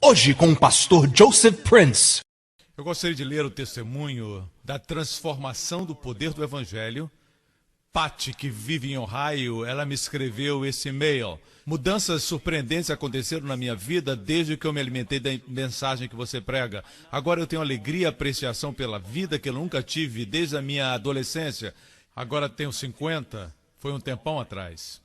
Hoje com o pastor Joseph Prince. Eu gostaria de ler o testemunho da transformação do poder do Evangelho. Patty, que vive em Ohio, ela me escreveu esse e-mail. Mudanças surpreendentes aconteceram na minha vida desde que eu me alimentei da mensagem que você prega. Agora eu tenho alegria e apreciação pela vida que eu nunca tive desde a minha adolescência. Agora tenho 50, foi um tempão atrás.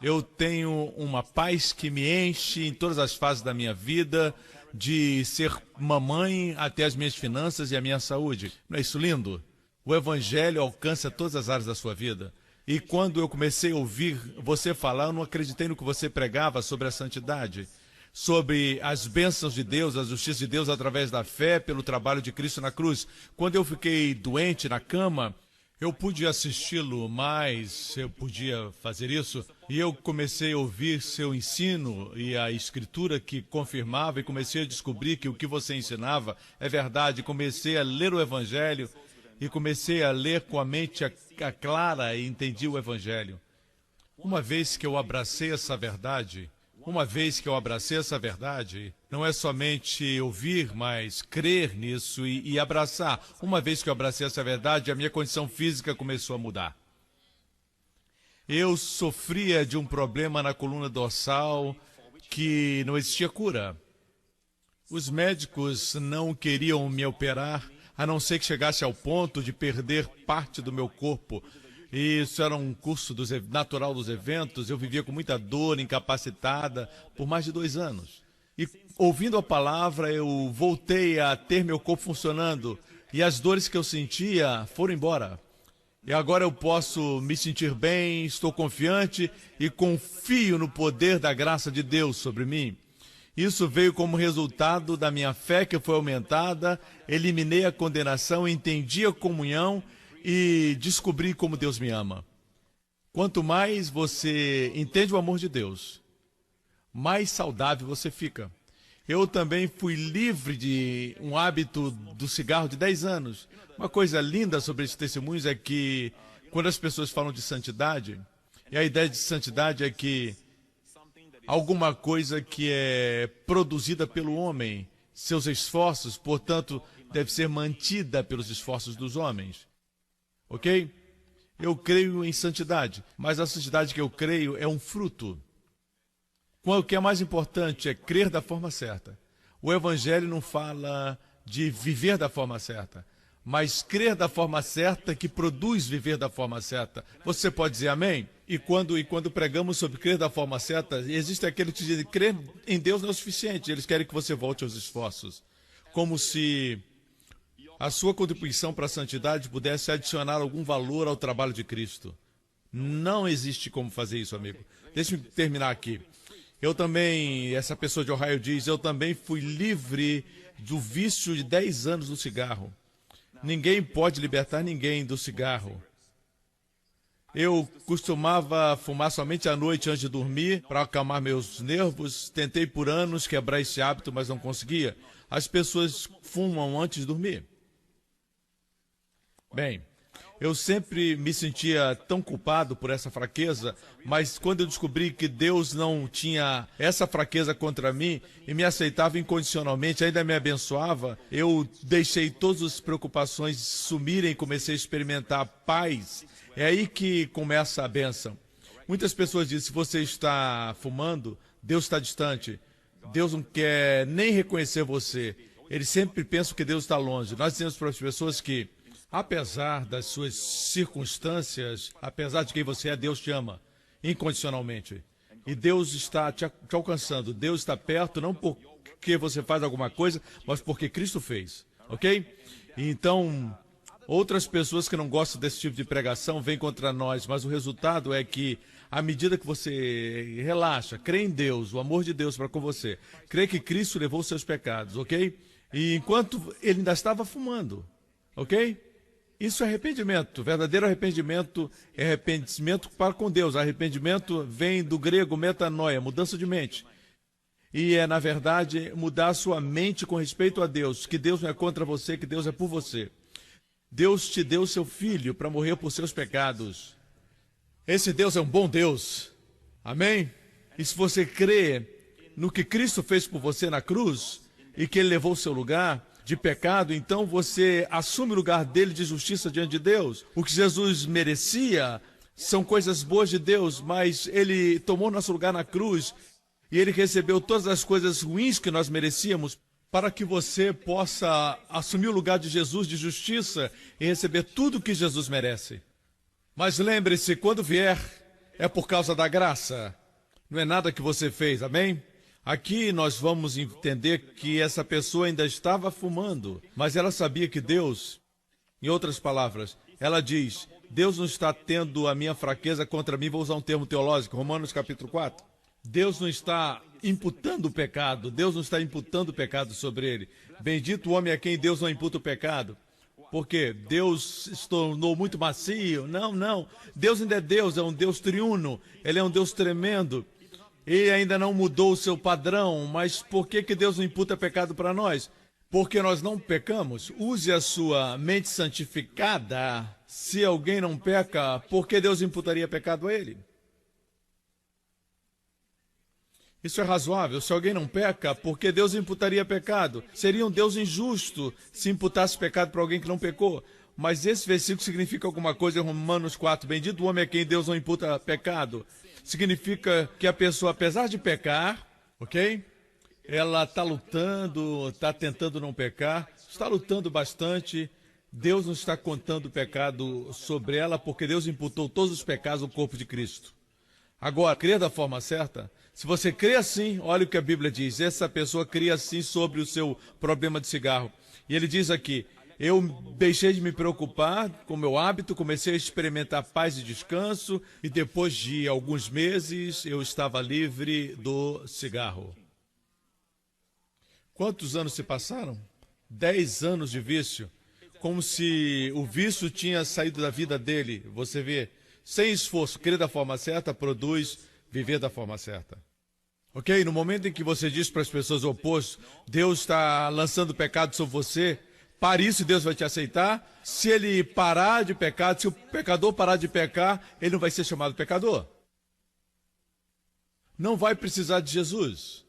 Eu tenho uma paz que me enche em todas as fases da minha vida, de ser mamãe até as minhas finanças e a minha saúde. Não é isso lindo? O Evangelho alcança todas as áreas da sua vida. E quando eu comecei a ouvir você falar, eu não acreditei no que você pregava sobre a santidade, sobre as bênçãos de Deus, a justiça de Deus através da fé, pelo trabalho de Cristo na cruz. Quando eu fiquei doente na cama, eu pude assisti-lo mais, eu podia fazer isso, e eu comecei a ouvir seu ensino e a escritura que confirmava, e comecei a descobrir que o que você ensinava é verdade. Comecei a ler o Evangelho e comecei a ler com a mente clara e entendi o Evangelho. Uma vez que eu abracei essa verdade, não é somente ouvir, mas crer nisso e abraçar. Uma vez que eu abracei essa verdade, a minha condição física começou a mudar. Eu sofria de um problema na coluna dorsal que não existia cura. Os médicos não queriam me operar, a não ser que chegasse ao ponto de perder parte do meu corpo. Isso era um curso natural dos eventos. Eu vivia com muita dor, incapacitada, por mais de 2 anos. E ouvindo a palavra, eu voltei a ter meu corpo funcionando. E as dores que eu sentia foram embora. E agora eu posso me sentir bem, estou confiante e confio no poder da graça de Deus sobre mim. Isso veio como resultado da minha fé que foi aumentada, eliminei a condenação, entendi a comunhão e descobri como Deus me ama. Quanto mais você entende o amor de Deus, mais saudável você fica. Eu também fui livre de um hábito do cigarro de 10 anos. Uma coisa linda sobre esses testemunhos é que, quando as pessoas falam de santidade, e a ideia de santidade é que alguma coisa que é produzida pelo homem, seus esforços, portanto, deve ser mantida pelos esforços dos homens. Ok? Eu creio em santidade, mas a santidade que eu creio é um fruto. O que é mais importante é crer da forma certa. O Evangelho não fala de viver da forma certa, mas crer da forma certa que produz viver da forma certa. Você pode dizer amém? E quando pregamos sobre crer da forma certa, existe aquele que diz que crer em Deus não é o suficiente. Eles querem que você volte aos esforços. Como se a sua contribuição para a santidade pudesse adicionar algum valor ao trabalho de Cristo. Não existe como fazer isso, amigo. Deixa eu terminar aqui. Essa pessoa de Ohio diz, eu também fui livre do vício de 10 anos do cigarro. Ninguém pode libertar ninguém do cigarro. Eu costumava fumar somente à noite antes de dormir, para acalmar meus nervos. Tentei por anos quebrar esse hábito, mas não conseguia. As pessoas fumam antes de dormir. Bem, eu sempre me sentia tão culpado por essa fraqueza, mas quando eu descobri que Deus não tinha essa fraqueza contra mim e me aceitava incondicionalmente, ainda me abençoava, eu deixei todas as preocupações sumirem e comecei a experimentar paz. É aí que começa a bênção. Muitas pessoas dizem, se você está fumando, Deus está distante. Deus não quer nem reconhecer você. Eles sempre pensam que Deus está longe. Nós dizemos para as pessoas que, apesar das suas circunstâncias, apesar de quem você é, Deus te ama incondicionalmente. E Deus está te alcançando. Deus está perto, não porque você faz alguma coisa, mas porque Cristo fez. Ok? Então, outras pessoas que não gostam desse tipo de pregação vêm contra nós, mas o resultado é que, à medida que você relaxa, crê em Deus, o amor de Deus para com você, crê que Cristo levou os seus pecados, ok? E enquanto ele ainda estava fumando, ok? Isso é arrependimento. Verdadeiro arrependimento é arrependimento para com Deus. Arrependimento vem do grego metanoia, mudança de mente. E é, na verdade, mudar a sua mente com respeito a Deus, que Deus não é contra você, que Deus é por você. Deus te deu seu filho para morrer por seus pecados. Esse Deus é um bom Deus. Amém? E se você crê no que Cristo fez por você na cruz e que ele levou o seu lugar de pecado, então você assume o lugar dele de justiça diante de Deus. O que Jesus merecia são coisas boas de Deus, mas ele tomou nosso lugar na cruz e ele recebeu todas as coisas ruins que nós merecíamos para que você possa assumir o lugar de Jesus de justiça e receber tudo que Jesus merece. Mas lembre-se, quando vier, é por causa da graça. Não é nada que você fez, amém? Aqui nós vamos entender que essa pessoa ainda estava fumando, mas ela sabia que Deus, em outras palavras, ela diz, Deus não está tendo a minha fraqueza contra mim, vou usar um termo teológico, Romanos capítulo 4. Deus não está imputando o pecado, Deus não está imputando o pecado sobre ele. Bendito o homem a quem Deus não imputa o pecado. Porque Deus se tornou muito macio? Não. Deus ainda é Deus, é um Deus triuno, ele é um Deus tremendo. Ele ainda não mudou o seu padrão, mas por que Deus não imputa pecado para nós? Porque nós não pecamos. Use a sua mente santificada. Se alguém não peca, por que Deus imputaria pecado a ele? Isso é razoável. Se alguém não peca, por que Deus imputaria pecado? Seria um Deus injusto se imputasse pecado para alguém que não pecou. Mas esse versículo significa alguma coisa em Romanos 4. Bendito o homem a quem Deus não imputa pecado. Significa que a pessoa, apesar de pecar, ok? Ela está lutando, está tentando não pecar, está lutando bastante. Deus não está contando o pecado sobre ela, porque Deus imputou todos os pecados ao corpo de Cristo. Agora, crer da forma certa, se você crê assim, olha o que a Bíblia diz, essa pessoa crê assim sobre o seu problema de cigarro. E ele diz aqui, eu deixei de me preocupar com o meu hábito, comecei a experimentar paz e descanso, e depois de alguns meses eu estava livre do cigarro. Quantos anos se passaram? 10 anos de vício. Como se o vício tinha saído da vida dele. Você vê, sem esforço, crer da forma certa produz viver da forma certa. Ok? No momento em que você diz para as pessoas o oposto, Deus está lançando pecado sobre você, para isso Deus vai te aceitar. Se ele parar de pecar, se o pecador parar de pecar, ele não vai ser chamado pecador. Não vai precisar de Jesus.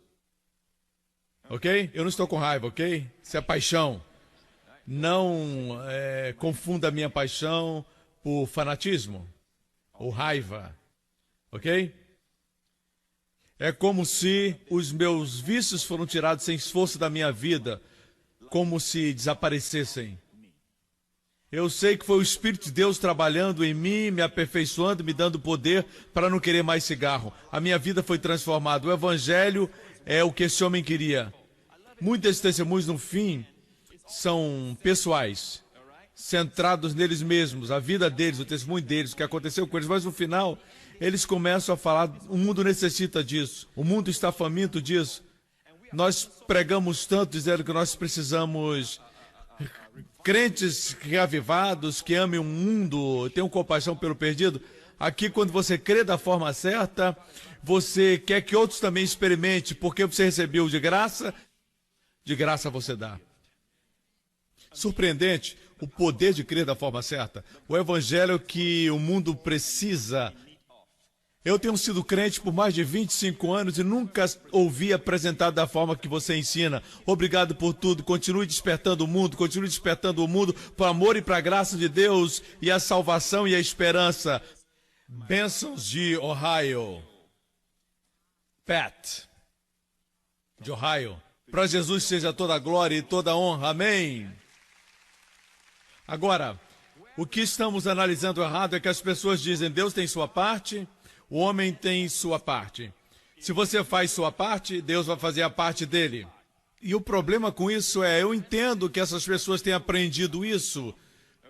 Ok? Eu não estou com raiva, ok? Isso é paixão. Não confunda a minha paixão por fanatismo ou raiva. Ok? É como se os meus vícios foram tirados sem esforço da minha vida, como se desaparecessem. Eu sei que foi o Espírito de Deus trabalhando em mim, me aperfeiçoando, me dando poder para não querer mais cigarro. A minha vida foi transformada. O Evangelho é o que esse homem queria. Muitos testemunhos, no fim, são pessoais, centrados neles mesmos, a vida deles, o testemunho deles, o que aconteceu com eles. Mas no final, eles começam a falar, o mundo necessita disso, o mundo está faminto disso. Nós pregamos tanto dizendo que nós precisamos crentes reavivados, que amem o mundo, tenham compaixão pelo perdido. Aqui, quando você crê da forma certa, você quer que outros também experimentem, porque você recebeu de graça você dá. Surpreendente o poder de crer da forma certa. O evangelho que o mundo precisa. Eu tenho sido crente por mais de 25 anos e nunca ouvi apresentado da forma que você ensina. Obrigado por tudo. Continue despertando o mundo para o amor e para a graça de Deus e a salvação e a esperança. Bênçãos de Ohio. Pat, de Ohio. Para Jesus seja toda a glória e toda a honra. Amém. Agora, o que estamos analisando errado é que as pessoas dizem, Deus tem sua parte, o homem tem sua parte. Se você faz sua parte, Deus vai fazer a parte dele. E o problema com isso é, eu entendo que essas pessoas têm aprendido isso,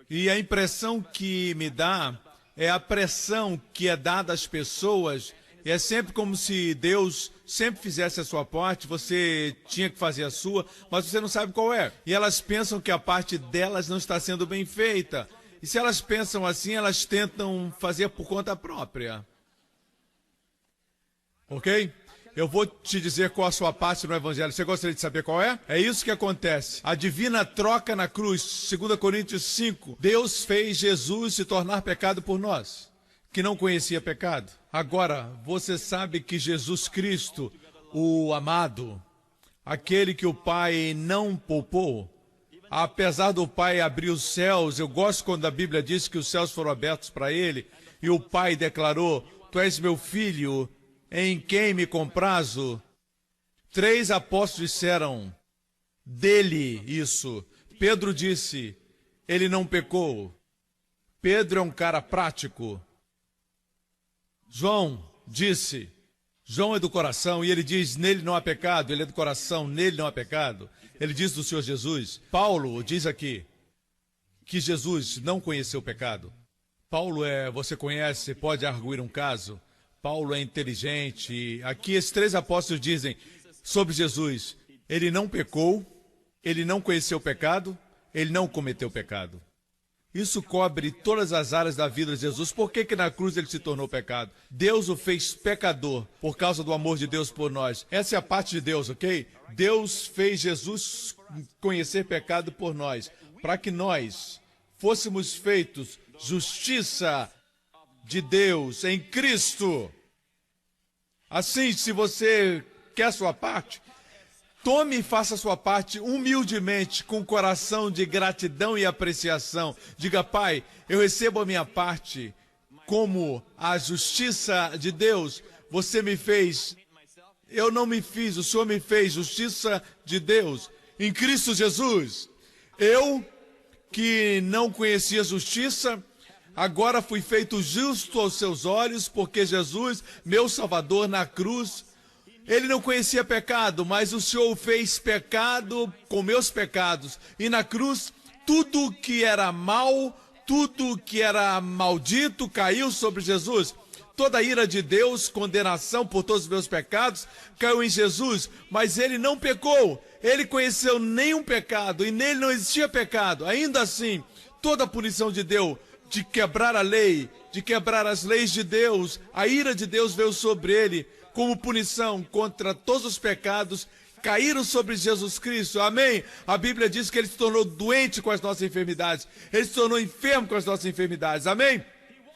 e a impressão que me dá é a pressão que é dada às pessoas. E é sempre como se Deus sempre fizesse a sua parte, você tinha que fazer a sua, mas você não sabe qual é. E elas pensam que a parte delas não está sendo bem feita. E se elas pensam assim, elas tentam fazer por conta própria. Ok? Eu vou te dizer qual a sua parte no Evangelho. Você gostaria de saber qual é? É isso que acontece. A divina troca na cruz, 2 Coríntios 5. Deus fez Jesus se tornar pecado por nós, que não conhecia pecado. Agora, você sabe que Jesus Cristo, o amado, aquele que o Pai não poupou. Apesar do Pai abrir os céus, eu gosto quando a Bíblia diz que os céus foram abertos para ele, e o Pai declarou: Tu és meu filho, em quem me comprazo. 3 apóstolos disseram dele isso. Pedro disse, ele não pecou. Pedro é um cara prático. João disse, João é do coração, e ele diz, nele não há pecado. Ele é do coração, nele não há pecado. Ele diz do Senhor Jesus. Paulo diz aqui que Jesus não conheceu o pecado. Paulo você conhece, pode arguir um caso. Paulo é inteligente. Aqui esses 3 apóstolos dizem sobre Jesus, ele não pecou, ele não conheceu o pecado, ele não cometeu pecado. Isso cobre todas as áreas da vida de Jesus. Por que na cruz ele se tornou pecado? Deus o fez pecador por causa do amor de Deus por nós. Essa é a parte de Deus, ok? Deus fez Jesus conhecer pecado por nós, para que nós fôssemos feitos justiça de Deus em Cristo. Assim, se você quer a sua parte, tome e faça a sua parte humildemente, com coração de gratidão e apreciação. Diga, Pai, eu recebo a minha parte como a justiça de Deus. Você me fez, eu não me fiz, o Senhor me fez justiça de Deus em Cristo Jesus. Eu, que não conhecia justiça, agora fui feito justo aos seus olhos, porque Jesus, meu Salvador na cruz, ele não conhecia pecado, mas o Senhor fez pecado com meus pecados. E na cruz, tudo que era mal, tudo que era maldito, caiu sobre Jesus. Toda a ira de Deus, condenação por todos os meus pecados, caiu em Jesus. Mas ele não pecou, ele conheceu nenhum pecado, e nele não existia pecado. Ainda assim, toda a punição de Deus, de quebrar a lei, de quebrar as leis de Deus, a ira de Deus veio sobre ele, como punição contra todos os pecados, caíram sobre Jesus Cristo, amém? A Bíblia diz que ele se tornou doente com as nossas enfermidades, ele se tornou enfermo com as nossas enfermidades, amém?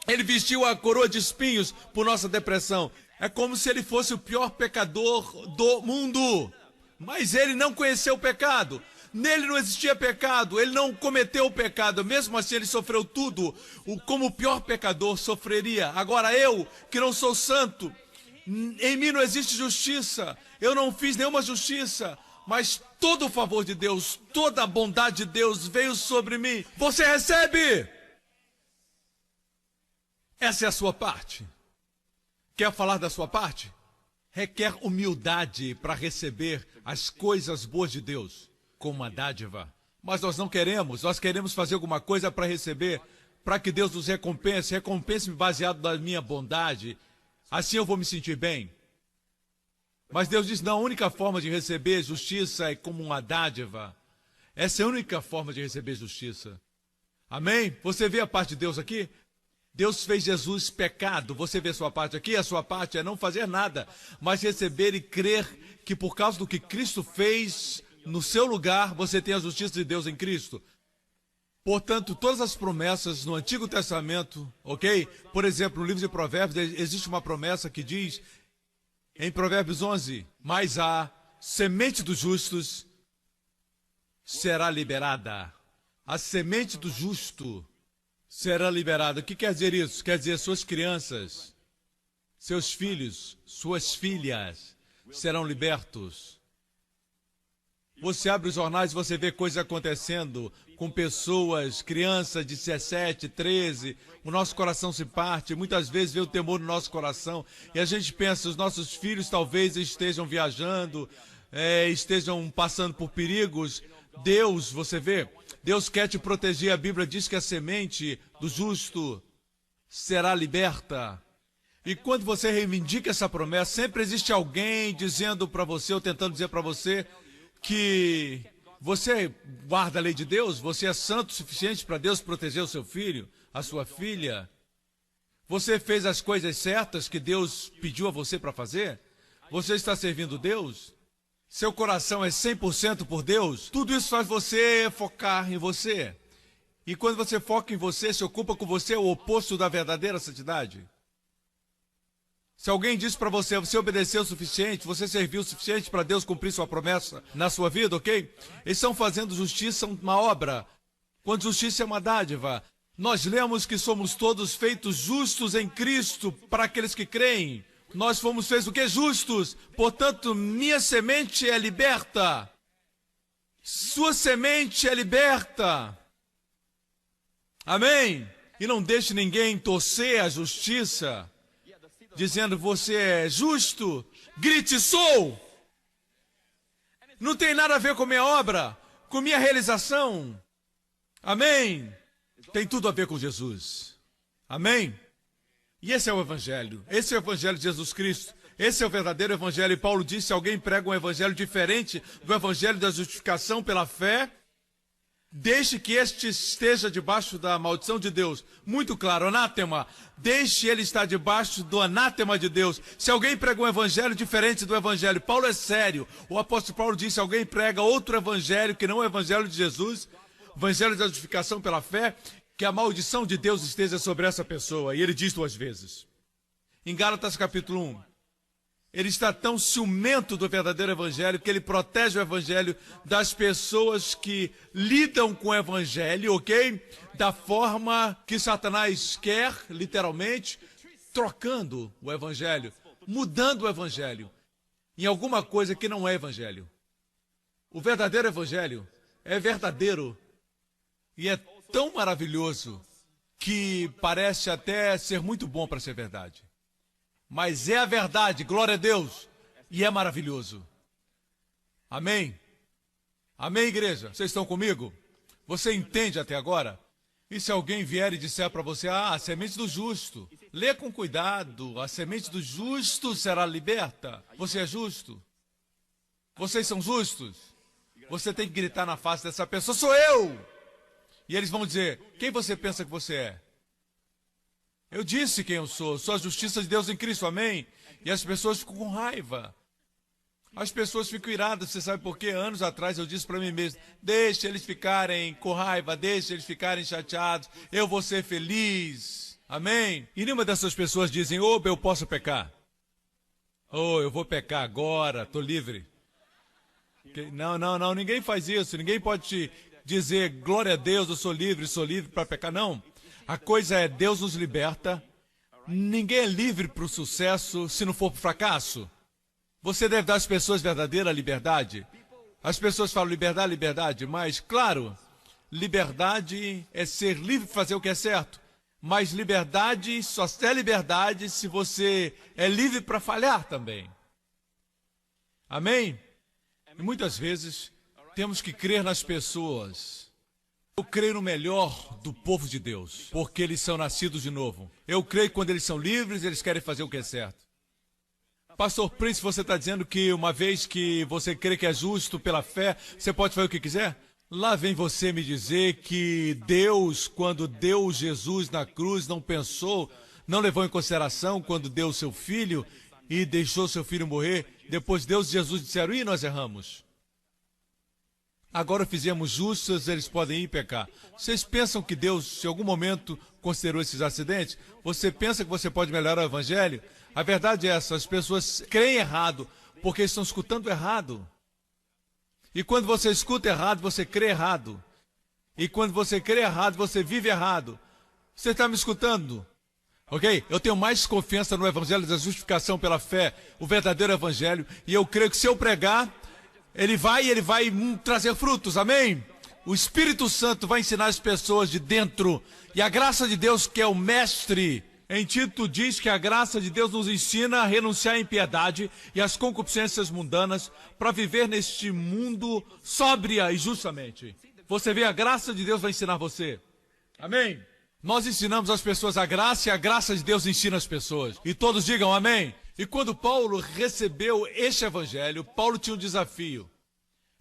Ele vestiu a coroa de espinhos por nossa depressão. É como se ele fosse o pior pecador do mundo, mas ele não conheceu o pecado. Nele não existia pecado, ele não cometeu o pecado, mesmo assim ele sofreu tudo, como o pior pecador sofreria. Agora eu, que não sou santo, em mim não existe justiça, eu não fiz nenhuma justiça, mas todo o favor de Deus, toda a bondade de Deus veio sobre mim. Você recebe! Essa é a sua parte. Quer falar da sua parte? Requer humildade para receber as coisas boas de Deus como uma dádiva. Mas nós não queremos, nós queremos fazer alguma coisa para receber, para que Deus nos recompense, recompense-me baseado na minha bondade. Assim eu vou me sentir bem. Mas Deus diz, não, a única forma de receber justiça é como uma dádiva. Essa é a única forma de receber justiça. Amém? Você vê a parte de Deus aqui? Deus fez Jesus pecado. Você vê a sua parte aqui? A sua parte é não fazer nada, mas receber e crer que por causa do que Cristo fez no seu lugar, você tem a justiça de Deus em Cristo. Portanto, todas as promessas no Antigo Testamento, ok? Por exemplo, no livro de Provérbios, existe uma promessa que diz, em Provérbios 11, mas a semente dos justos será liberada. A semente do justo será liberada. O que quer dizer isso? Quer dizer, suas crianças, seus filhos, suas filhas serão libertos. Você abre os jornais e você vê coisas acontecendo com pessoas, crianças de 17, 13, o nosso coração se parte, muitas vezes vê o temor no nosso coração, e a gente pensa, os nossos filhos talvez estejam viajando, estejam passando por perigos. Deus, você vê, Deus quer te proteger, a Bíblia diz que a semente do justo será liberta. E quando você reivindica essa promessa, sempre existe alguém dizendo para você, ou tentando dizer para você, que você guarda a lei de Deus, você é santo o suficiente para Deus proteger o seu filho, a sua filha. Você fez as coisas certas que Deus pediu a você para fazer? Você está servindo Deus? Seu coração é 100% por Deus? Tudo isso faz você focar em você. E quando você foca em você, se ocupa com você, é o oposto da verdadeira santidade. Se alguém diz para você, você obedeceu o suficiente, você serviu o suficiente para Deus cumprir sua promessa na sua vida, ok? Eles estão fazendo justiça uma obra, quando justiça é uma dádiva. Nós lemos que somos todos feitos justos em Cristo para aqueles que creem. Nós fomos feitos o que? Justos. Portanto, minha semente é liberta. Sua semente é liberta. Amém? E não deixe ninguém torcer a justiça, dizendo você é justo. Grite, sou. Não tem nada a ver com minha obra, com minha realização. Amém? Tem tudo a ver com Jesus. Amém? E esse é o Evangelho. Esse é o Evangelho de Jesus Cristo. Esse é o verdadeiro Evangelho. E Paulo disse, se alguém prega um Evangelho diferente do Evangelho da justificação pela fé, deixe que este esteja debaixo da maldição de Deus. Muito claro, anátema. Deixe ele estar debaixo do anátema de Deus. Se alguém prega um evangelho diferente do evangelho, Paulo é sério. O apóstolo Paulo disse, se alguém prega outro evangelho que não é o evangelho de Jesus, evangelho da justificação pela fé, que a maldição de Deus esteja sobre essa pessoa. E ele diz 2 vezes. Em Gálatas capítulo 1. Ele está tão ciumento do verdadeiro evangelho que ele protege o evangelho das pessoas que lidam com o evangelho, ok? Da forma que Satanás quer, literalmente, trocando o evangelho, mudando o evangelho em alguma coisa que não é evangelho. O verdadeiro evangelho é verdadeiro e é tão maravilhoso que parece até ser muito bom para ser verdade. Mas é a verdade, glória a Deus, e é maravilhoso. Amém? Amém, igreja? Vocês estão comigo? Você entende até agora? E se alguém vier e disser para você, a semente do justo, lê com cuidado, a semente do justo será liberta. Você é justo? Vocês são justos? Você tem que gritar na face dessa pessoa, sou eu! E eles vão dizer, quem você pensa que você é? Eu disse quem eu sou a justiça de Deus em Cristo, amém? E as pessoas ficam com raiva. As pessoas ficam iradas, você sabe por quê? Anos atrás eu disse para mim mesmo, deixe eles ficarem com raiva, deixe eles ficarem chateados, eu vou ser feliz, amém? E nenhuma dessas pessoas dizem, eu posso pecar. Eu vou pecar agora, estou livre. Não, ninguém faz isso, ninguém pode te dizer, glória a Deus, eu sou livre para pecar, não. A coisa é, Deus nos liberta, ninguém é livre para o sucesso se não for para o fracasso. Você deve dar às pessoas verdadeira liberdade. As pessoas falam liberdade, mas, claro, liberdade é ser livre para fazer o que é certo. Mas liberdade só é liberdade se você é livre para falhar também. Amém? E muitas vezes temos que crer nas pessoas. Eu creio no melhor do povo de Deus, porque eles são nascidos de novo. Eu creio que quando eles são livres, eles querem fazer o que é certo. Pastor Prince, você está dizendo que uma vez que você crê que é justo pela fé, você pode fazer o que quiser? Lá vem você me dizer que Deus, quando deu Jesus na cruz, não pensou, não levou em consideração quando deu o seu filho e deixou seu filho morrer. Depois Deus e Jesus disseram, e nós erramos. Agora fizemos justos, eles podem ir pecar. Vocês pensam que Deus, em algum momento, considerou esses acidentes? Você pensa que você pode melhorar o evangelho? A verdade é essa, as pessoas creem errado, porque estão escutando errado. E quando você escuta errado, você crê errado. E quando você crê errado, você vive errado. Você está me escutando? Ok? Eu tenho mais confiança no evangelho da justificação pela fé, o verdadeiro evangelho, e eu creio que se eu pregar, ele vai trazer frutos, amém? O Espírito Santo vai ensinar as pessoas de dentro. E a graça de Deus, que é o mestre, em Tito diz que a graça de Deus nos ensina a renunciar à impiedade e às concupiscências mundanas para viver neste mundo sóbria e justamente. Você vê, a graça de Deus vai ensinar você. Amém? Nós ensinamos as pessoas a graça e a graça de Deus ensina as pessoas. E todos digam amém. E quando Paulo recebeu este evangelho, Paulo tinha um desafio.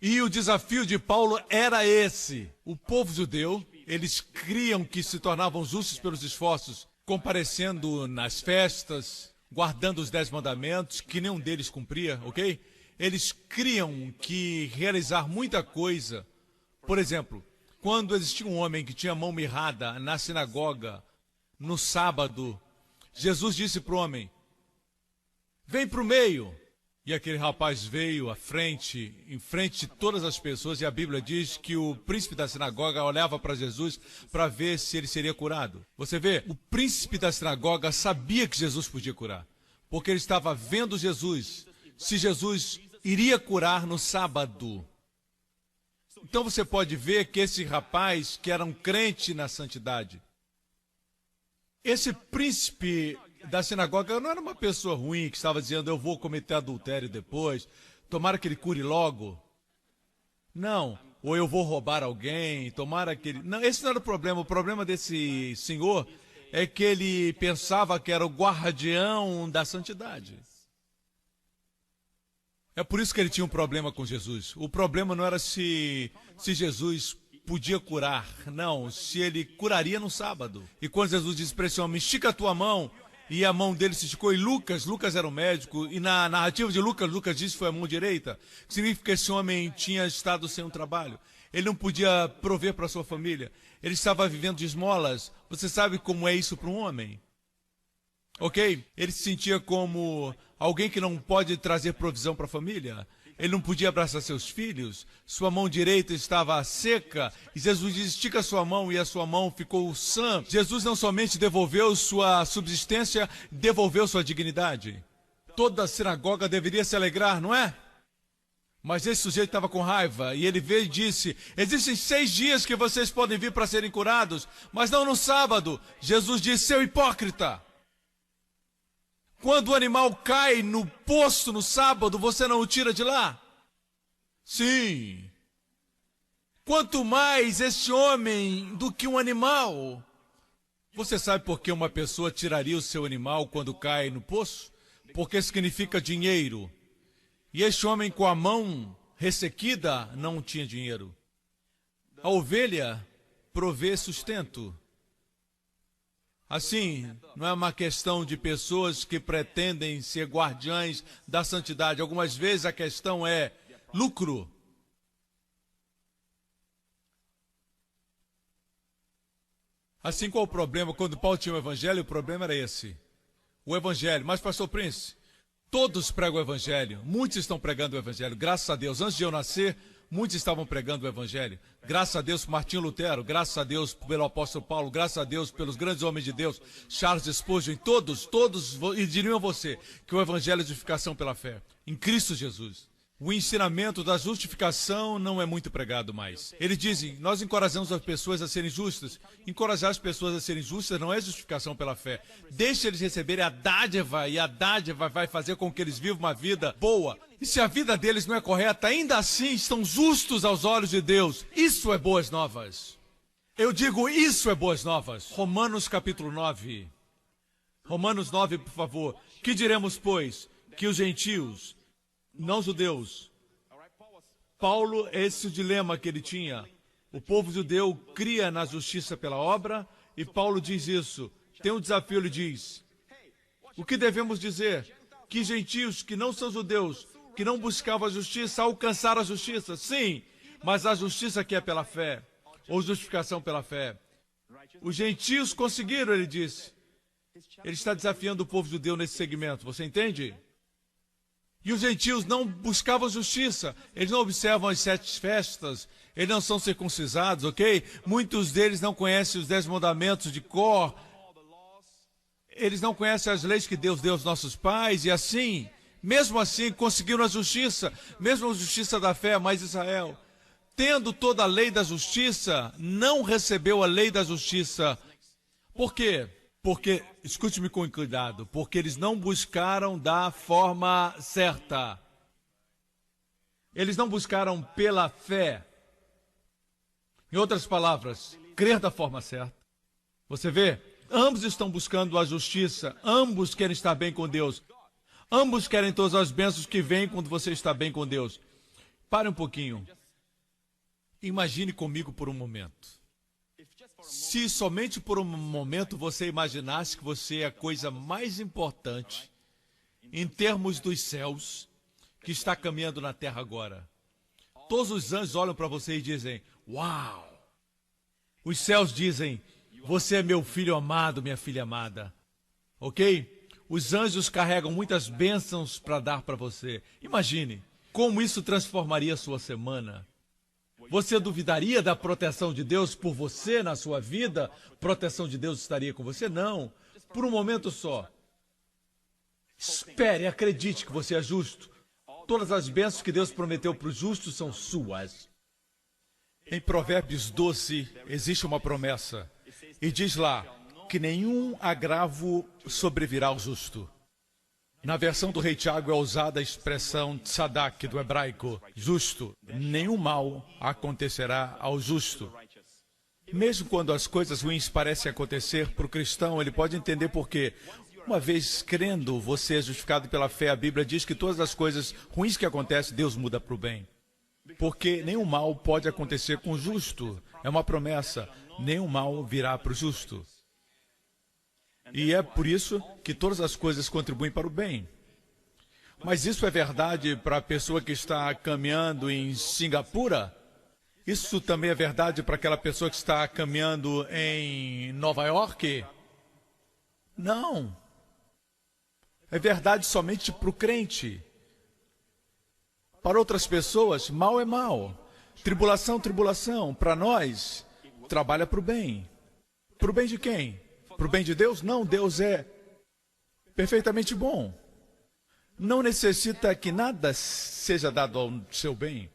E o desafio de Paulo era esse. O povo judeu, eles criam que se tornavam justos pelos esforços, comparecendo nas festas, guardando os 10 mandamentos, que nenhum deles cumpria, ok? Eles criam que realizar muita coisa. Por exemplo, quando existia um homem que tinha a mão mirrada na sinagoga, no sábado, Jesus disse para o homem, Vem para o meio. E aquele rapaz veio à frente, em frente de todas as pessoas, e a Bíblia diz que o príncipe da sinagoga olhava para Jesus para ver se ele seria curado. Você vê, o príncipe da sinagoga sabia que Jesus podia curar, porque ele estava vendo Jesus, se Jesus iria curar no sábado. Então você pode ver que esse rapaz, que era um crente na santidade, esse príncipe da sinagoga não era uma pessoa ruim que estava dizendo, eu vou cometer adultério depois, tomara que ele cure logo. Não, ou eu vou roubar alguém, tomara que ele... Não, esse não era o problema desse senhor é que ele pensava que era o guardião da santidade. É por isso que ele tinha um problema com Jesus. O problema não era se Jesus podia curar, não, se ele curaria no sábado. E quando Jesus disse para esse homem, estica a tua mão, e a mão dele se esticou, e Lucas era um médico, e na narrativa de Lucas disse que foi a mão direita, que significa que esse homem tinha estado sem um trabalho. Ele não podia prover para sua família. Ele estava vivendo de esmolas. Você sabe como é isso para um homem? Ok? Ele se sentia como alguém que não pode trazer provisão para a família. Ele não podia abraçar seus filhos. Sua mão direita estava seca. E Jesus disse, estica a sua mão, e a sua mão ficou sã. Jesus não somente devolveu sua subsistência, devolveu sua dignidade. Toda a sinagoga deveria se alegrar, não é? Mas esse sujeito estava com raiva, e ele veio e disse, existem 6 dias que vocês podem vir para serem curados, mas não no sábado. Jesus disse, seu hipócrita! Quando o animal cai no poço no sábado, você não o tira de lá? Sim. Quanto mais este homem do que um animal. Você sabe por que uma pessoa tiraria o seu animal quando cai no poço? Porque significa dinheiro. E este homem com a mão ressequida não tinha dinheiro. A ovelha provê sustento. Assim, não é uma questão de pessoas que pretendem ser guardiães da santidade. Algumas vezes a questão é lucro. Assim, qual o problema? Quando Paulo tinha o evangelho, o problema era esse. O evangelho. Mas, pastor Prince, todos pregam o evangelho. Muitos estão pregando o evangelho. Graças a Deus. Antes de eu nascer, muitos estavam pregando o evangelho. Graças a Deus por Martinho Lutero, graças a Deus pelo apóstolo Paulo, graças a Deus pelos grandes homens de Deus, Charles Spurgeon, todos, e diriam a você que o evangelho é justificação pela fé, em Cristo Jesus. O ensinamento da justificação não é muito pregado mais. Eles dizem, nós encorajamos as pessoas a serem justas. Encorajar as pessoas a serem justas não é justificação pela fé. Deixe eles receberem a dádiva, e a dádiva vai fazer com que eles vivam uma vida boa. E se a vida deles não é correta, ainda assim estão justos aos olhos de Deus. Isso é boas novas. Eu digo, isso é boas novas. Romanos capítulo 9. Romanos 9, por favor. Que diremos, pois? Que os gentios, não judeus. Paulo, esse é o dilema que ele tinha. O povo judeu cria na justiça pela obra, e Paulo diz isso. Tem um desafio, ele diz. O que devemos dizer? Que gentios que não são judeus, que não buscavam a justiça, alcançaram a justiça. Sim, mas a justiça que é pela fé, ou justificação pela fé. Os gentios conseguiram, ele disse. Ele está desafiando o povo judeu nesse segmento, você entende? E os gentios não buscavam justiça, eles não observam as 7 festas, eles não são circuncisados, ok? Muitos deles não conhecem os 10 mandamentos de cor, eles não conhecem as leis que Deus deu aos nossos pais, e assim, mesmo assim, conseguiram a justiça, mesmo a justiça da fé, mas Israel, tendo toda a lei da justiça, não recebeu a lei da justiça. Por quê? Porque, escute-me com cuidado, porque eles não buscaram da forma certa. Eles não buscaram pela fé. Em outras palavras, crer da forma certa. Você vê? Ambos estão buscando a justiça, ambos querem estar bem com Deus. Ambos querem todas as bênçãos que vêm quando você está bem com Deus. Pare um pouquinho. Imagine comigo por um momento. Se somente por um momento você imaginasse que você é a coisa mais importante em termos dos céus que está caminhando na terra agora. Todos os anjos olham para você e dizem, uau! Os céus dizem, você é meu filho amado, minha filha amada. Ok? Os anjos carregam muitas bênçãos para dar para você. Imagine como isso transformaria a sua semana. Você duvidaria da proteção de Deus por você na sua vida? Proteção de Deus estaria com você? Não. Por um momento só. Espere, acredite que você é justo. Todas as bênçãos que Deus prometeu para os justos são suas. Em Provérbios 12 existe uma promessa. E diz lá que nenhum agravo sobrevirá ao justo. Na versão do rei Tiago é usada a expressão tzadak do hebraico, justo. Nenhum mal acontecerá ao justo. Mesmo quando as coisas ruins parecem acontecer para o cristão, ele pode entender por quê. Uma vez crendo, você é justificado pela fé. A Bíblia diz que todas as coisas ruins que acontecem, Deus muda para o bem. Porque nenhum mal pode acontecer com o justo. É uma promessa. Nenhum mal virá para o justo. E é por isso que todas as coisas contribuem para o bem. Mas isso é verdade para a pessoa que está caminhando em Singapura? Isso também é verdade para aquela pessoa que está caminhando em Nova York? Não. É verdade somente para o crente. Para outras pessoas, mal é mal. Tribulação, tribulação. Para nós, trabalha para o bem. Para o bem de quem? Para o bem de Deus? Não, Deus é perfeitamente bom. Não necessita que nada seja dado ao seu bem.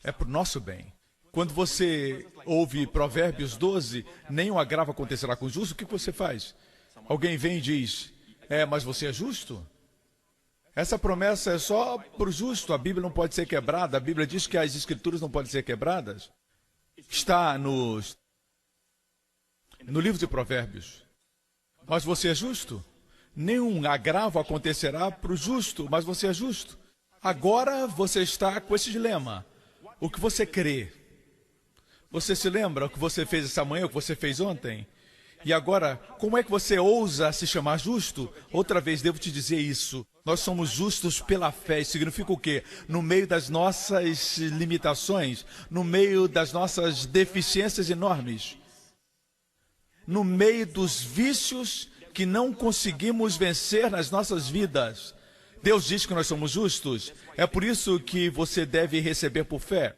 É para o nosso bem. Quando você ouve Provérbios 12, nenhum agravo acontecerá com o justo, o que você faz? Alguém vem e diz, mas você é justo? Essa promessa é só para o justo, a Bíblia não pode ser quebrada, a Bíblia diz que as Escrituras não podem ser quebradas. Está no livro de Provérbios. Mas você é justo? Nenhum agravo acontecerá para o justo, mas você é justo. Agora você está com esse dilema. O que você crê? Você se lembra o que você fez essa manhã, o que você fez ontem? E agora, como é que você ousa se chamar justo? Outra vez devo te dizer isso. Nós somos justos pela fé. Isso significa o quê? No meio das nossas limitações, no meio das nossas deficiências enormes, no meio dos vícios que não conseguimos vencer nas nossas vidas. Deus diz que nós somos justos. É por isso que você deve receber por fé.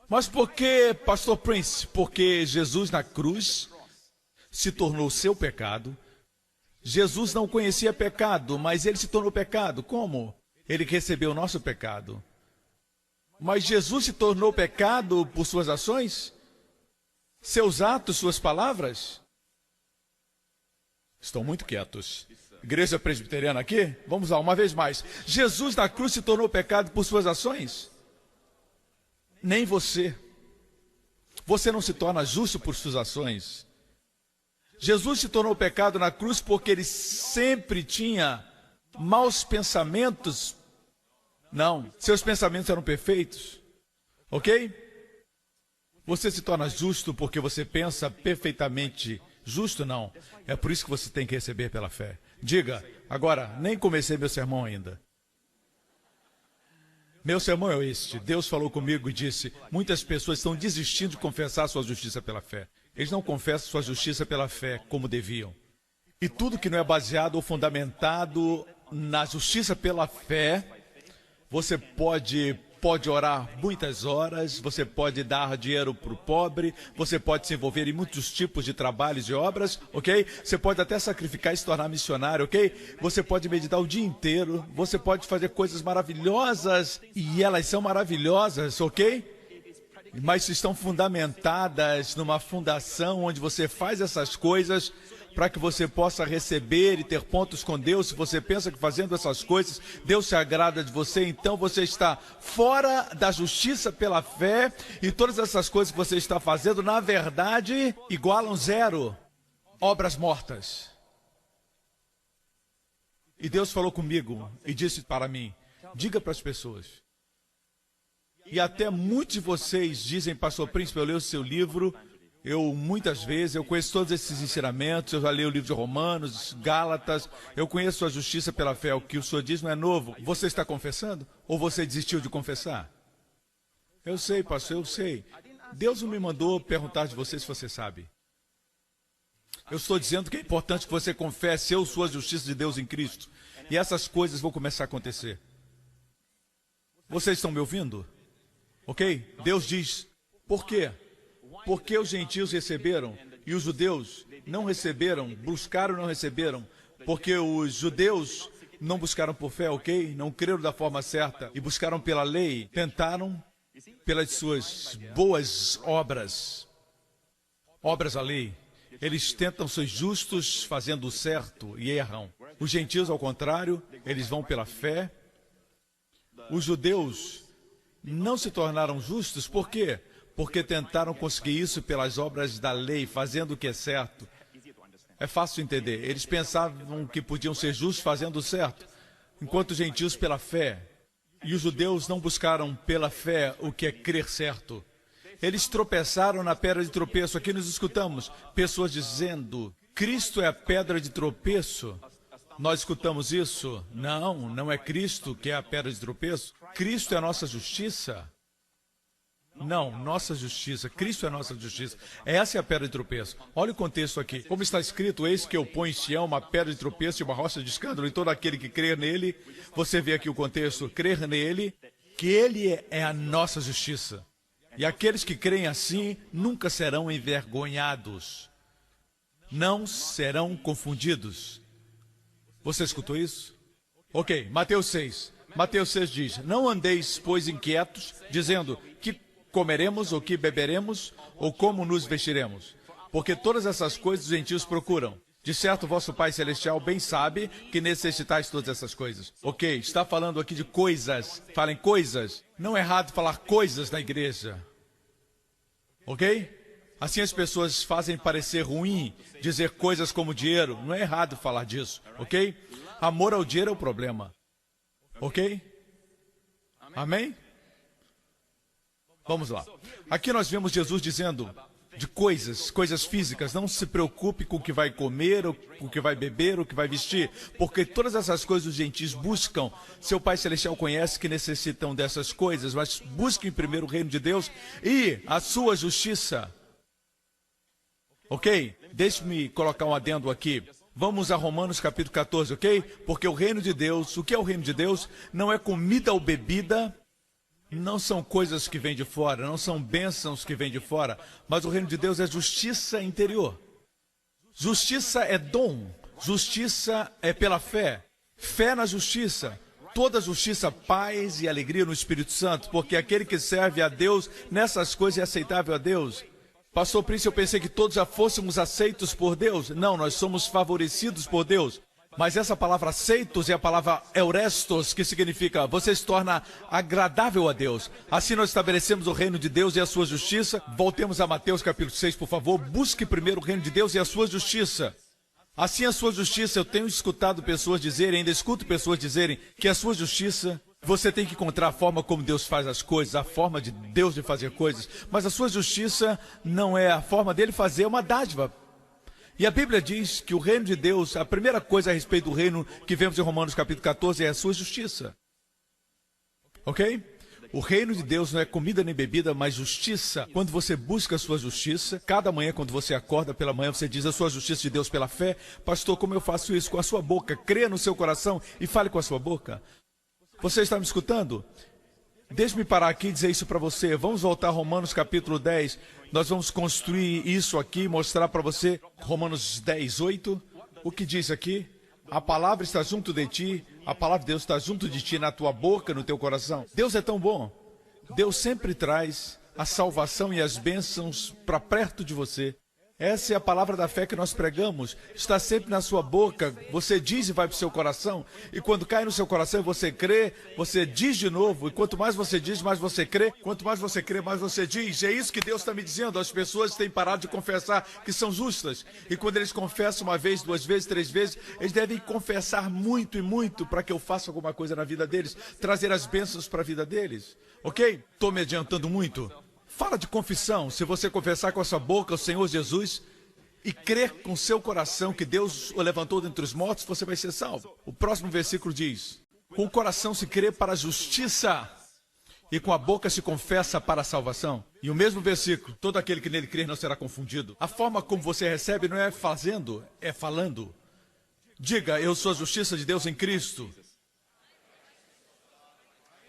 Mas por que, Pastor Prince? Porque Jesus na cruz se tornou seu pecado. Jesus não conhecia pecado, mas ele se tornou pecado. Como? Ele recebeu o nosso pecado. Mas Jesus se tornou pecado por suas ações? Seus atos, suas palavras? Estão muito quietos. Igreja presbiteriana aqui? Vamos lá, uma vez mais. Jesus na cruz se tornou pecado por suas ações? Nem você. Você não se torna justo por suas ações. Jesus se tornou pecado na cruz porque ele sempre tinha maus pensamentos. Não, seus pensamentos eram perfeitos. Ok? Você se torna justo porque você pensa perfeitamente justo? Não. É por isso que você tem que receber pela fé. Diga, agora, nem comecei meu sermão ainda. Meu sermão é este. Deus falou comigo e disse, muitas pessoas estão desistindo de confessar sua justiça pela fé. Eles não confessam sua justiça pela fé como deviam. E tudo que não é baseado ou fundamentado na justiça pela fé, você pode orar muitas horas, você pode dar dinheiro para o pobre, você pode se envolver em muitos tipos de trabalhos e obras, ok? Você pode até sacrificar e se tornar missionário, ok? Você pode meditar o dia inteiro, você pode fazer coisas maravilhosas, e elas são maravilhosas, ok? Mas estão fundamentadas numa fundação onde você faz essas coisas para que você possa receber e ter pontos com Deus. Se você pensa que fazendo essas coisas, Deus se agrada de você, então você está fora da justiça pela fé, e todas essas coisas que você está fazendo, na verdade, igualam zero. Obras mortas. E Deus falou comigo e disse para mim, diga para as pessoas. E até muitos de vocês dizem, Pastor Príncipe, eu leio o seu livro, muitas vezes, eu conheço todos esses ensinamentos, eu já li o livro de Romanos, Gálatas, eu conheço a justiça pela fé, o que o senhor diz não é novo. Você está confessando? Ou você desistiu de confessar? Eu sei, pastor, eu sei. Deus não me mandou perguntar de você se você sabe. Eu estou dizendo que é importante que você confesse eu sou a justiça de Deus em Cristo. E essas coisas vão começar a acontecer. Vocês estão me ouvindo? Ok? Deus diz, por quê? Porque os gentios receberam e os judeus não receberam, buscaram e não receberam. Porque os judeus não buscaram por fé, ok? Não creram da forma certa e buscaram pela lei, tentaram pelas suas boas obras, obras da lei. Eles tentam ser justos fazendo o certo e erram. Os gentios, ao contrário, eles vão pela fé. Os judeus não se tornaram justos, por quê? Porque tentaram conseguir isso pelas obras da lei, fazendo o que é certo. É fácil entender. Eles pensavam que podiam ser justos fazendo o certo, enquanto os gentios pela fé. E os judeus não buscaram pela fé o que é crer certo. Eles tropeçaram na pedra de tropeço. Aqui nós escutamos pessoas dizendo, Cristo é a pedra de tropeço. Nós escutamos isso? Não, não é Cristo que é a pedra de tropeço. Cristo é a nossa justiça. Não, nossa justiça. Cristo é a nossa justiça. Essa é a pedra de tropeço. Olha o contexto aqui. Como está escrito, eis que eu ponho em Sião uma pedra de tropeço e uma rocha de escândalo, e todo aquele que crer nele, você vê aqui o contexto, crer nele, que ele é a nossa justiça. E aqueles que creem assim nunca serão envergonhados. Não serão confundidos. Você escutou isso? Ok, Mateus 6. Mateus 6 diz, não andeis, pois, inquietos, dizendo, que comeremos, ou que beberemos, ou como nos vestiremos. Porque todas essas coisas os gentios procuram. De certo, vosso Pai Celestial bem sabe que necessitais todas essas coisas. Ok, está falando aqui de coisas. Falem coisas. Não é errado falar coisas na igreja. Ok? Assim as pessoas fazem parecer ruim dizer coisas como dinheiro. Não é errado falar disso. Ok? Amor ao dinheiro é o problema. Ok? Amém? Vamos lá. Aqui nós vemos Jesus dizendo de coisas físicas. Não se preocupe com o que vai comer, ou com o que vai beber, ou o que vai vestir. Porque todas essas coisas os gentios buscam. Seu Pai Celestial conhece que necessitam dessas coisas, mas busquem primeiro o reino de Deus e a sua justiça. Ok? Deixe-me colocar um adendo aqui. Vamos a Romanos capítulo 14, ok? Porque o reino de Deus, o que é o reino de Deus? Não é comida ou bebida. Não são coisas que vêm de fora, não são bênçãos que vêm de fora, mas o reino de Deus é justiça interior. Justiça é dom, justiça é pela fé. Fé na justiça, toda justiça, paz e alegria no Espírito Santo, porque aquele que serve a Deus nessas coisas é aceitável a Deus. Pastor Prince, eu pensei que todos já fôssemos aceitos por Deus. Não, nós somos favorecidos por Deus. Mas essa palavra aceitos é a palavra eurestos, que significa você se torna agradável a Deus. Assim nós estabelecemos o reino de Deus e a sua justiça. Voltemos a Mateus capítulo 6, por favor. Busque primeiro o reino de Deus e a sua justiça. Assim a sua justiça, eu tenho escutado pessoas dizerem, ainda escuto pessoas dizerem que a sua justiça, você tem que encontrar a forma como Deus faz as coisas, a forma de Deus de fazer coisas. Mas a sua justiça não é a forma dele fazer, é uma dádiva. E a Bíblia diz que o reino de Deus, a primeira coisa a respeito do reino que vemos em Romanos capítulo 14 é a sua justiça. Ok? O reino de Deus não é comida nem bebida, mas justiça. Quando você busca a sua justiça, cada manhã quando você acorda pela manhã, você diz a sua justiça de Deus pela fé. Pastor, como eu faço isso? Com a sua boca. Creia no seu coração e fale com a sua boca. Você está me escutando? Deixe-me parar aqui e dizer isso para você. Vamos voltar a Romanos capítulo 10. Nós vamos construir isso aqui, mostrar para você. Romanos 10, 8. O que diz aqui? A palavra está junto de ti. A palavra de Deus está junto de ti, na tua boca, no teu coração. Deus é tão bom. Deus sempre traz a salvação e as bênçãos para perto de você. Essa é a palavra da fé que nós pregamos. Está sempre na sua boca. Você diz e vai para o seu coração. E quando cai no seu coração e você crê, você diz de novo. E quanto mais você diz, mais você crê. Quanto mais você crê, mais você diz. É isso que Deus está me dizendo. As pessoas têm parado de confessar que são justas. E quando eles confessam uma vez, duas vezes, três vezes, eles devem confessar muito e muito para que eu faça alguma coisa na vida deles. Trazer as bênçãos para a vida deles. Ok? Estou me adiantando muito. Fala de confissão. Se você confessar com a sua boca o Senhor Jesus e crer com seu coração que Deus o levantou dentre os mortos, você vai ser salvo. O próximo versículo diz, com o coração se crê para a justiça e com a boca se confessa para a salvação. E o mesmo versículo, todo aquele que nele crer não será confundido. A forma como você recebe não é fazendo, é falando. Diga, eu sou a justiça de Deus em Cristo.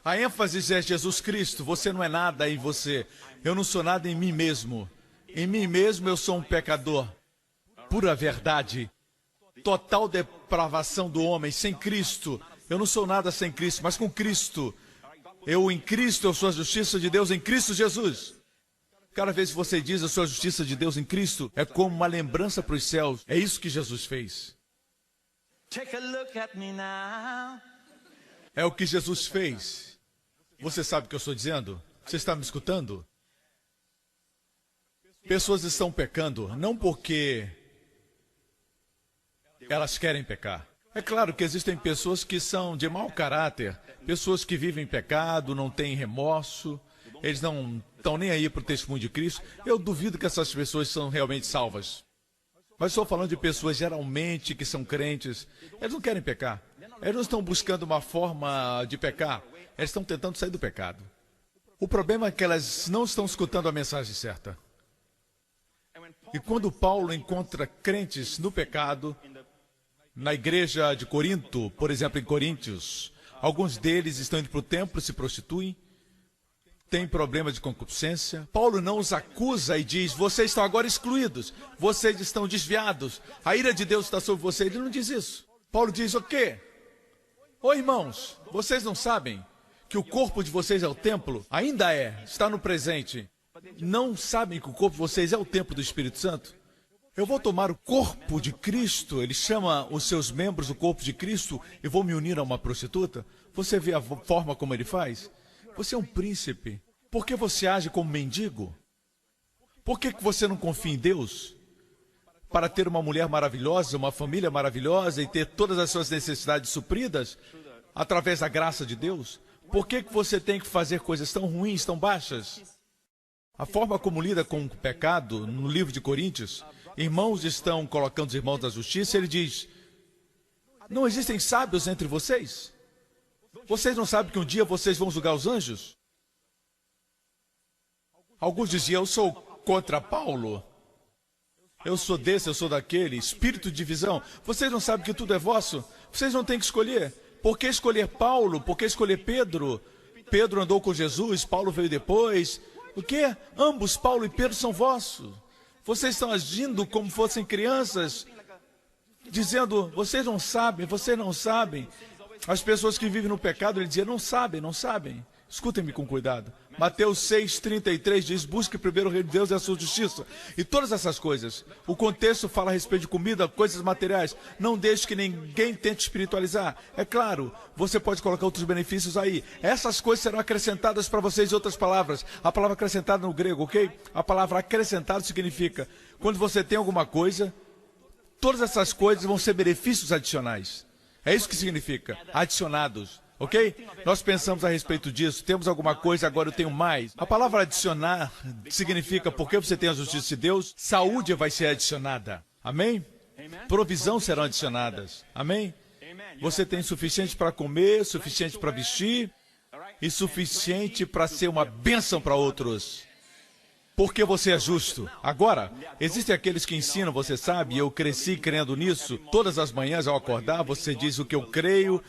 A ênfase é Jesus Cristo. Você não é nada em você. Eu não sou nada em mim mesmo. Em mim mesmo eu sou um pecador. Pura verdade. Total depravação do homem. Sem Cristo. Eu não sou nada sem Cristo, mas com Cristo. Eu em Cristo, eu sou a justiça de Deus em Cristo Jesus. Cada vez que você diz eu sou a justiça de Deus em Cristo, é como uma lembrança para os céus. É isso que Jesus fez. É o que Jesus fez. Você sabe o que eu estou dizendo? Você está me escutando? Pessoas estão pecando não porque elas querem pecar. É claro que existem pessoas que são de mau caráter, pessoas que vivem em pecado, não têm remorso, eles não estão nem aí para o testemunho de Cristo. Eu duvido que essas pessoas são realmente salvas. Mas estou falando de pessoas geralmente que são crentes, eles não querem pecar. Eles não estão buscando uma forma de pecar, eles estão tentando sair do pecado. O problema é que elas não estão escutando a mensagem certa. E quando Paulo encontra crentes no pecado, na igreja de Corinto, por exemplo, em Coríntios, alguns deles estão indo para o templo, se prostituem, têm problema de concupiscência. Paulo não os acusa e diz, vocês estão agora excluídos, vocês estão desviados, a ira de Deus está sobre vocês. Ele não diz isso. Paulo diz o quê? Ô irmãos, vocês não sabem que o corpo de vocês é o templo? Ainda é, está no presente. Não sabem que o corpo de vocês é o templo do Espírito Santo? Eu vou tomar o corpo de Cristo, ele chama os seus membros o corpo de Cristo, e vou me unir a uma prostituta? Você vê a forma como ele faz? Você é um príncipe. Por que você age como mendigo? Por que você não confia em Deus? Para ter uma mulher maravilhosa, uma família maravilhosa e ter todas as suas necessidades supridas através da graça de Deus? Por que você tem que fazer coisas tão ruins, tão baixas? A forma como lida com o pecado, no livro de Coríntios, irmãos estão colocando os irmãos da justiça, ele diz, não existem sábios entre vocês? Vocês não sabem que um dia vocês vão julgar os anjos? Alguns diziam, eu sou contra Paulo. Eu sou desse, eu sou daquele, espírito de divisão. Vocês não sabem que tudo é vosso? Vocês não têm que escolher. Por que escolher Paulo? Por que escolher Pedro? Pedro andou com Jesus, Paulo veio depois. O quê? Ambos, Paulo e Pedro, são vossos. Vocês estão agindo como fossem crianças, dizendo, vocês não sabem, vocês não sabem. As pessoas que vivem no pecado, ele dizia, não sabem, não sabem. Escutem-me com cuidado. Mateus 6,33 diz, busque primeiro o reino de Deus e a sua justiça. E todas essas coisas. O contexto fala a respeito de comida, coisas materiais. Não deixe que ninguém tente espiritualizar. É claro, você pode colocar outros benefícios aí. Essas coisas serão acrescentadas para vocês em outras palavras. A palavra acrescentada no grego, ok? A palavra acrescentado significa, quando você tem alguma coisa, todas essas coisas vão ser benefícios adicionais. É isso que significa, adicionados. Ok? Nós pensamos a respeito disso. Temos alguma coisa, agora eu tenho mais. A palavra adicionar significa, porque você tem a justiça de Deus, saúde vai ser adicionada. Amém? Provisão serão adicionadas. Amém? Você tem suficiente para comer, suficiente para vestir e suficiente para ser uma bênção para outros. Porque você é justo. Agora, existem aqueles que ensinam, você sabe, e eu cresci crendo nisso. Todas as manhãs ao acordar, você diz o que eu creio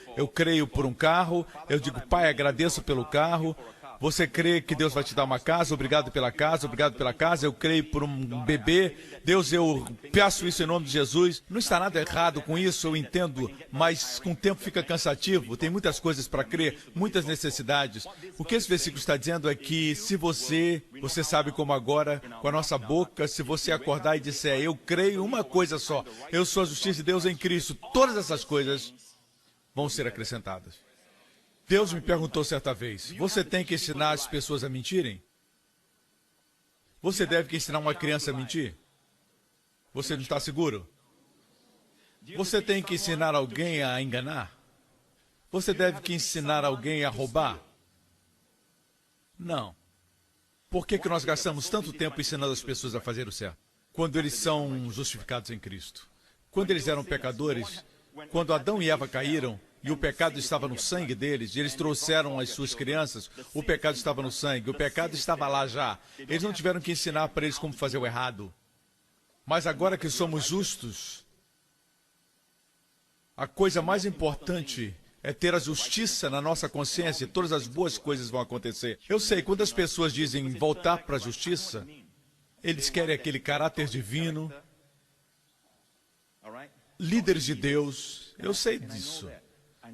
por um carro, eu digo, Pai, agradeço pelo carro. Você crê que Deus vai te dar uma casa, obrigado pela casa, eu creio por um bebê. Deus, eu peço isso em nome de Jesus. Não está nada errado com isso, eu entendo, mas com o tempo fica cansativo. Tem muitas coisas para crer, muitas necessidades. O que esse versículo está dizendo é que se você sabe como agora, com a nossa boca, se você acordar e disser, eu creio uma coisa só, eu sou a justiça de Deus em Cristo, todas essas coisas vão ser acrescentadas. Deus me perguntou certa vez, você tem que ensinar as pessoas a mentirem? Você deve ensinar uma criança a mentir? Você não está seguro? Você tem que ensinar alguém a enganar? Você deve ensinar alguém a roubar? Não. Por que nós gastamos tanto tempo ensinando as pessoas a fazer o certo? Quando eles são justificados em Cristo. Quando eles eram pecadores, quando Adão e Eva caíram, e o pecado estava no sangue deles, e eles trouxeram as suas crianças, o pecado estava no sangue, o pecado estava lá já. Eles não tiveram que ensinar para eles como fazer o errado. Mas agora que somos justos, a coisa mais importante é ter a justiça na nossa consciência e todas as boas coisas vão acontecer. Eu sei, quando as pessoas dizem voltar para a justiça, eles querem aquele caráter divino, líderes de Deus. Eu sei disso.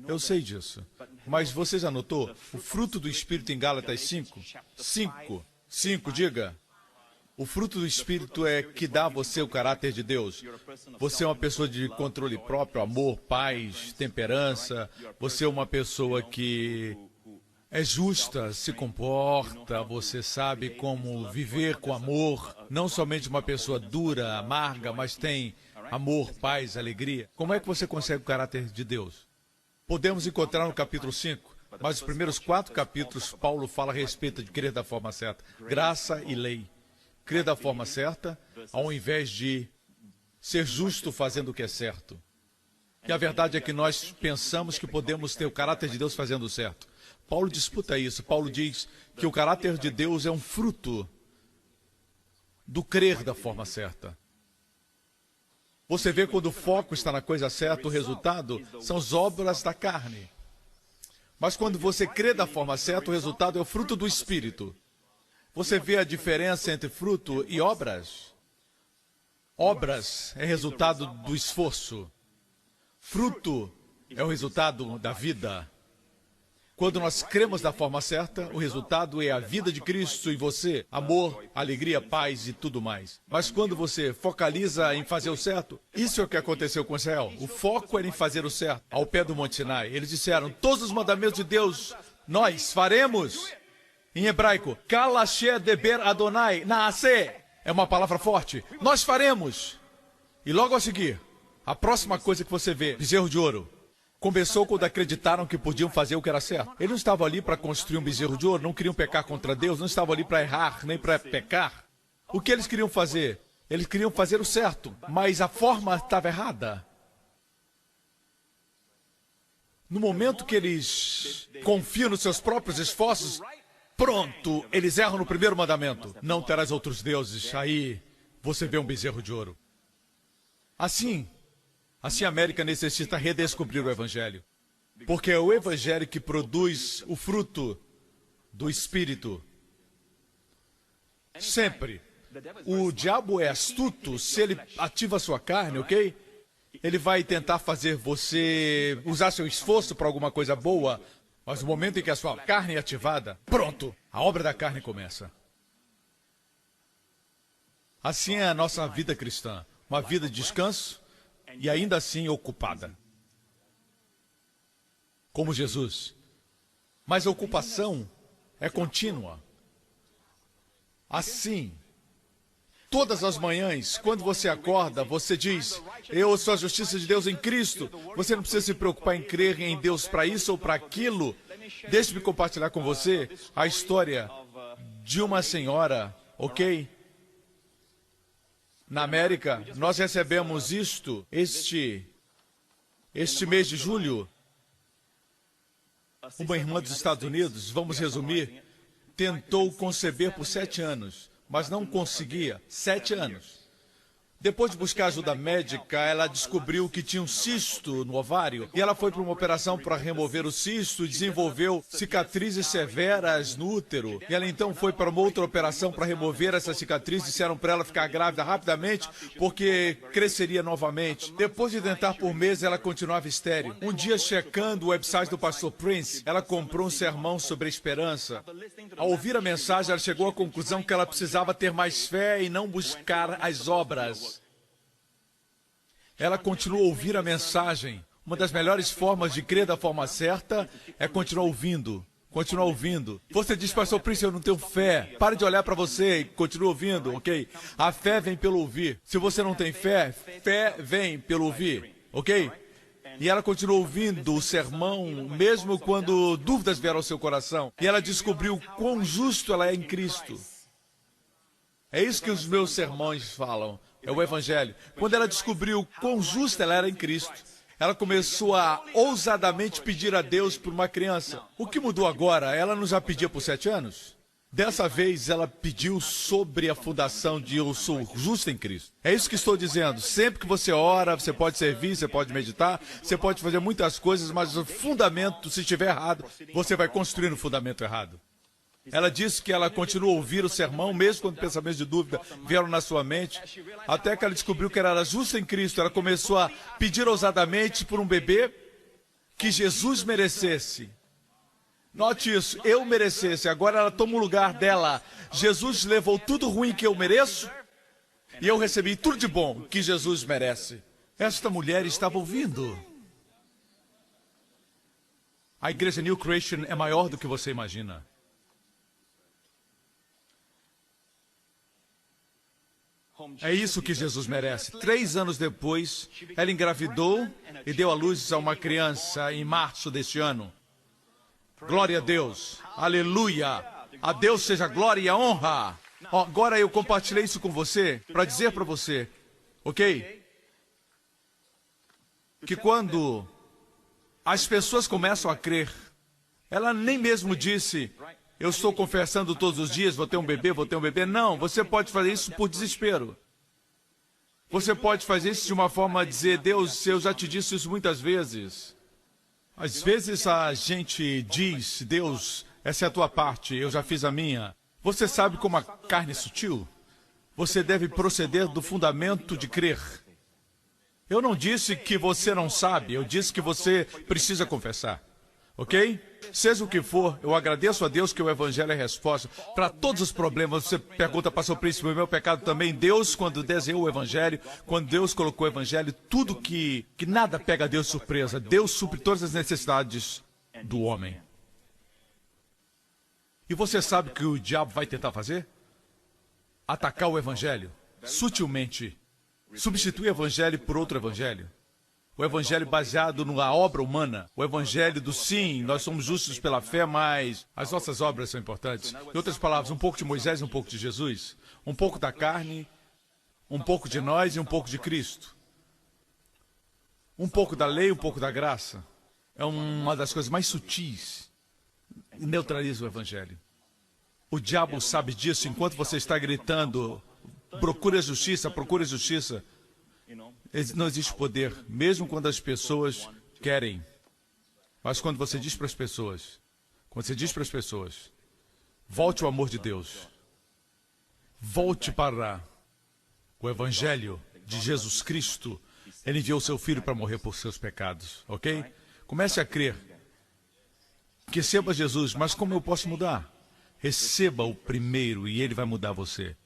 Eu sei disso. Mas você já notou o fruto do Espírito em Gálatas 5? 5, diga. O fruto do Espírito é que dá a você o caráter de Deus. Você é uma pessoa de controle próprio, amor, paz, temperança. Você é uma pessoa que é justa, se comporta, você sabe como viver com amor. Não somente uma pessoa dura, amarga, mas tem amor, paz, alegria. Como é que você consegue o caráter de Deus? Podemos encontrar no capítulo 5, mas os primeiros 4 capítulos, Paulo fala a respeito de crer da forma certa. Graça e lei. Crer da forma certa, ao invés de ser justo fazendo o que é certo. E a verdade é que nós pensamos que podemos ter o caráter de Deus fazendo o certo. Paulo disputa isso. Paulo diz que o caráter de Deus é um fruto do crer da forma certa. Você vê quando o foco está na coisa certa, o resultado são as obras da carne. Mas quando você crê da forma certa, o resultado é o fruto do Espírito. Você vê a diferença entre fruto e obras? Obras é resultado do esforço. Fruto é o resultado da vida. Quando nós cremos da forma certa, o resultado é a vida de Cristo em você, amor, alegria, paz e tudo mais. Mas quando você focaliza em fazer o certo, isso é o que aconteceu com Israel. O foco era em fazer o certo. Ao pé do Monte Sinai, eles disseram, todos os mandamentos de Deus, nós faremos. Em hebraico, Kalashe Deber Adonai, Naaseh, é uma palavra forte. Nós faremos. E logo a seguir, a próxima coisa que você vê, bezerro de ouro. Começou quando acreditaram que podiam fazer o que era certo. Eles não estavam ali para construir um bezerro de ouro, não queriam pecar contra Deus, não estavam ali para errar, nem para pecar. O que eles queriam fazer? Eles queriam fazer o certo, mas a forma estava errada. No momento que eles confiam nos seus próprios esforços, pronto, eles erram no primeiro mandamento. Não terás outros deuses. Aí você vê um bezerro de ouro. Assim a América necessita redescobrir o Evangelho. Porque é o Evangelho que produz o fruto do Espírito. Sempre. O diabo é astuto. Se ele ativa a sua carne, ok? Ele vai tentar fazer você usar seu esforço para alguma coisa boa. Mas no momento em que a sua carne é ativada, pronto, a obra da carne começa. Assim é a nossa vida cristã. Uma vida de descanso e ainda assim ocupada. Como Jesus. Mas a ocupação é contínua. Assim, todas as manhãs, quando você acorda, você diz, eu sou a justiça de Deus em Cristo. Você não precisa se preocupar em crer em Deus para isso ou para aquilo. Deixe-me compartilhar com você a história de uma senhora, ok? Na América, nós recebemos este mês de julho. Uma irmã dos Estados Unidos, vamos resumir, tentou conceber por 7 anos, mas não conseguia. 7 anos. Depois de buscar ajuda médica, ela descobriu que tinha um cisto no ovário e ela foi para uma operação para remover o cisto e desenvolveu cicatrizes severas no útero. E ela então foi para uma outra operação para remover essa cicatriz. Disseram para ela ficar grávida rapidamente porque cresceria novamente. Depois de tentar por meses, ela continuava estéril. Um dia, checando o website do pastor Prince, ela comprou um sermão sobre a esperança. Ao ouvir a mensagem, ela chegou à conclusão que ela precisava ter mais fé e não buscar as obras. Ela continua a ouvir a mensagem. Uma das melhores formas de crer da forma certa é continuar ouvindo. Continuar ouvindo. Você diz, pastor Prince, eu não tenho fé. Pare de olhar para você e continue ouvindo, ok? A fé vem pelo ouvir. Se você não tem fé, fé vem pelo ouvir, ok? E ela continuou ouvindo o sermão, mesmo quando dúvidas vieram ao seu coração. E ela descobriu quão justo ela é em Cristo. É isso que os meus sermões falam. É o Evangelho. Quando ela descobriu quão justa ela era em Cristo, Ela começou a ousadamente pedir a Deus por uma criança. O que mudou agora? Ela não já pedia por 7 anos? Dessa vez, ela pediu sobre a fundação de eu sou justo em Cristo. É isso que estou dizendo. Sempre que você ora, você pode servir, você pode meditar, você pode fazer muitas coisas, mas o fundamento, se estiver errado, você vai construir no fundamento errado. Ela disse que ela continua a ouvir o sermão, mesmo quando pensamentos de dúvida vieram na sua mente, até que ela descobriu que ela era justa em Cristo. Ela começou a pedir ousadamente por um bebê que Jesus merecesse. Note isso, eu merecesse, agora ela toma o lugar dela. Jesus levou tudo ruim que eu mereço e eu recebi tudo de bom que Jesus merece. Esta mulher estava ouvindo. A igreja New Creation é maior do que você imagina. É isso que Jesus merece. 3 anos depois, ela engravidou e deu à luz a uma criança em março deste ano. Glória a Deus. Aleluia. A Deus seja glória e a honra. Agora eu compartilhei isso com você para dizer para você, ok? Que quando as pessoas começam a crer, ela nem mesmo disse, eu estou confessando todos os dias, vou ter um bebê, vou ter um bebê. Não, você pode fazer isso por desespero. Você pode fazer isso de uma forma de dizer, Deus, eu já te disse isso muitas vezes. Às vezes a gente diz, Deus, essa é a tua parte, eu já fiz a minha. Você sabe como a carne é sutil? Você deve proceder do fundamento de crer. Eu não disse que você não sabe, eu disse que você precisa confessar. Ok? Seja o que for, eu agradeço a Deus que o Evangelho é a resposta para todos os problemas. Você pergunta, pastor Príncipe, o meu pecado também. Deus, quando desenhou o Evangelho, quando Deus colocou o Evangelho, tudo que nada pega a Deus de surpresa. Deus supre todas as necessidades do homem. E você sabe o que o diabo vai tentar fazer? Atacar o Evangelho, sutilmente. Substituir o Evangelho por outro Evangelho. O evangelho baseado na obra humana. O evangelho do sim, nós somos justos pela fé, mas as nossas obras são importantes. Em outras palavras, um pouco de Moisés e um pouco de Jesus. Um pouco da carne, um pouco de nós e um pouco de Cristo. Um pouco da lei, um pouco da graça. É uma das coisas mais sutis. Neutraliza o evangelho. O diabo sabe disso enquanto você está gritando, procure a justiça, procure a justiça. Não existe poder, mesmo quando as pessoas querem. Mas quando você diz para as pessoas, volte ao amor de Deus. Volte para o Evangelho de Jesus Cristo. Ele enviou seu Filho para morrer por seus pecados, ok? Comece a crer. Receba Jesus, mas como eu posso mudar? Receba-o primeiro e ele vai mudar você.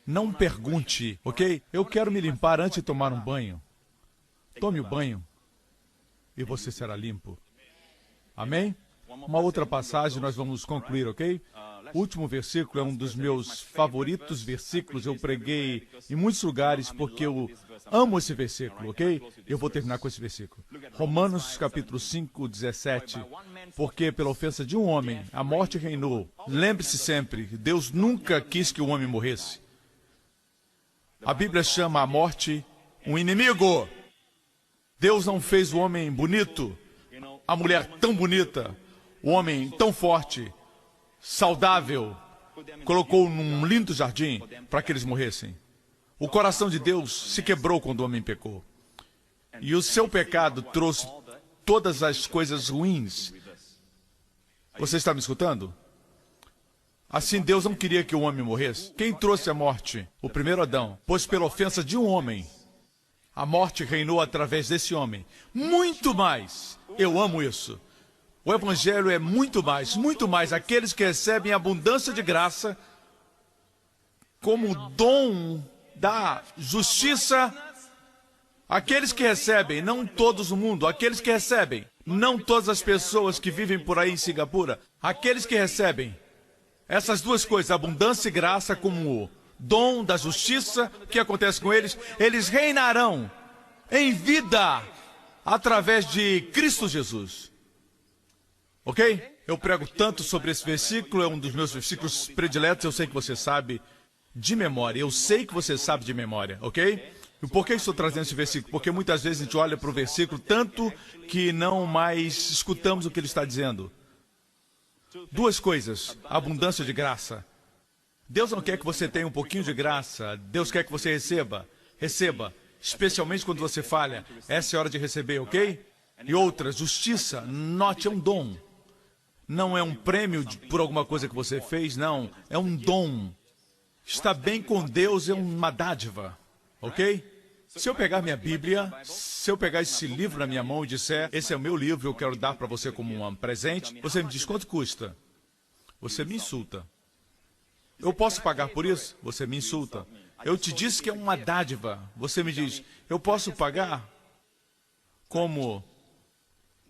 Não pergunte, ok? Eu quero me limpar antes de tomar um banho. Tome o banho e você será limpo. Amém? Uma outra passagem nós vamos concluir, ok? O último versículo é um dos meus favoritos versículos. Eu preguei em muitos lugares porque eu amo esse versículo, ok? Eu vou terminar com esse versículo. Romanos capítulo 5, 17. Porque pela ofensa de um homem, a morte reinou. Lembre-se sempre, Deus nunca quis que o homem morresse. A Bíblia chama a morte um inimigo. Deus não fez o homem bonito, a mulher tão bonita, o homem tão forte, saudável, colocou num lindo jardim para que eles morressem. O coração de Deus se quebrou quando o homem pecou. E o seu pecado trouxe todas as coisas ruins. Você está me escutando? Assim, Deus não queria que o homem morresse. Quem trouxe a morte? O primeiro Adão. Pois pela ofensa de um homem, a morte reinou através desse homem. Muito mais. Eu amo isso. O Evangelho é muito mais, muito mais. Aqueles que recebem abundância de graça, como dom da justiça. Aqueles que recebem, não todos no mundo, aqueles que recebem. Não todas as pessoas que vivem por aí em Singapura. Aqueles que recebem. Essas duas coisas, abundância e graça, como o dom da justiça, o que acontece com eles? Eles reinarão em vida através de Cristo Jesus. Ok? Eu prego tanto sobre esse versículo, é um dos meus versículos prediletos, eu sei que você sabe de memória. Eu sei que você sabe de memória, ok? E por que estou trazendo esse versículo? Porque muitas vezes a gente olha para o versículo tanto que não mais escutamos o que ele está dizendo. Duas coisas: abundância de graça. Deus não quer que você tenha um pouquinho de graça. Deus quer que você receba. Receba. Especialmente quando você falha. Essa é a hora de receber, ok? E outra, justiça. Note, é um dom. Não é um prêmio por alguma coisa que você fez, não. É um dom. Estar bem com Deus é uma dádiva, ok? Se eu pegar minha Bíblia, se eu pegar esse livro na minha mão e disser, esse é o meu livro, eu quero dar para você como um presente, você me diz, quanto custa? Você me insulta. Eu posso pagar por isso? Você me insulta. Eu te disse que é uma dádiva. Você me diz, eu posso pagar? Como?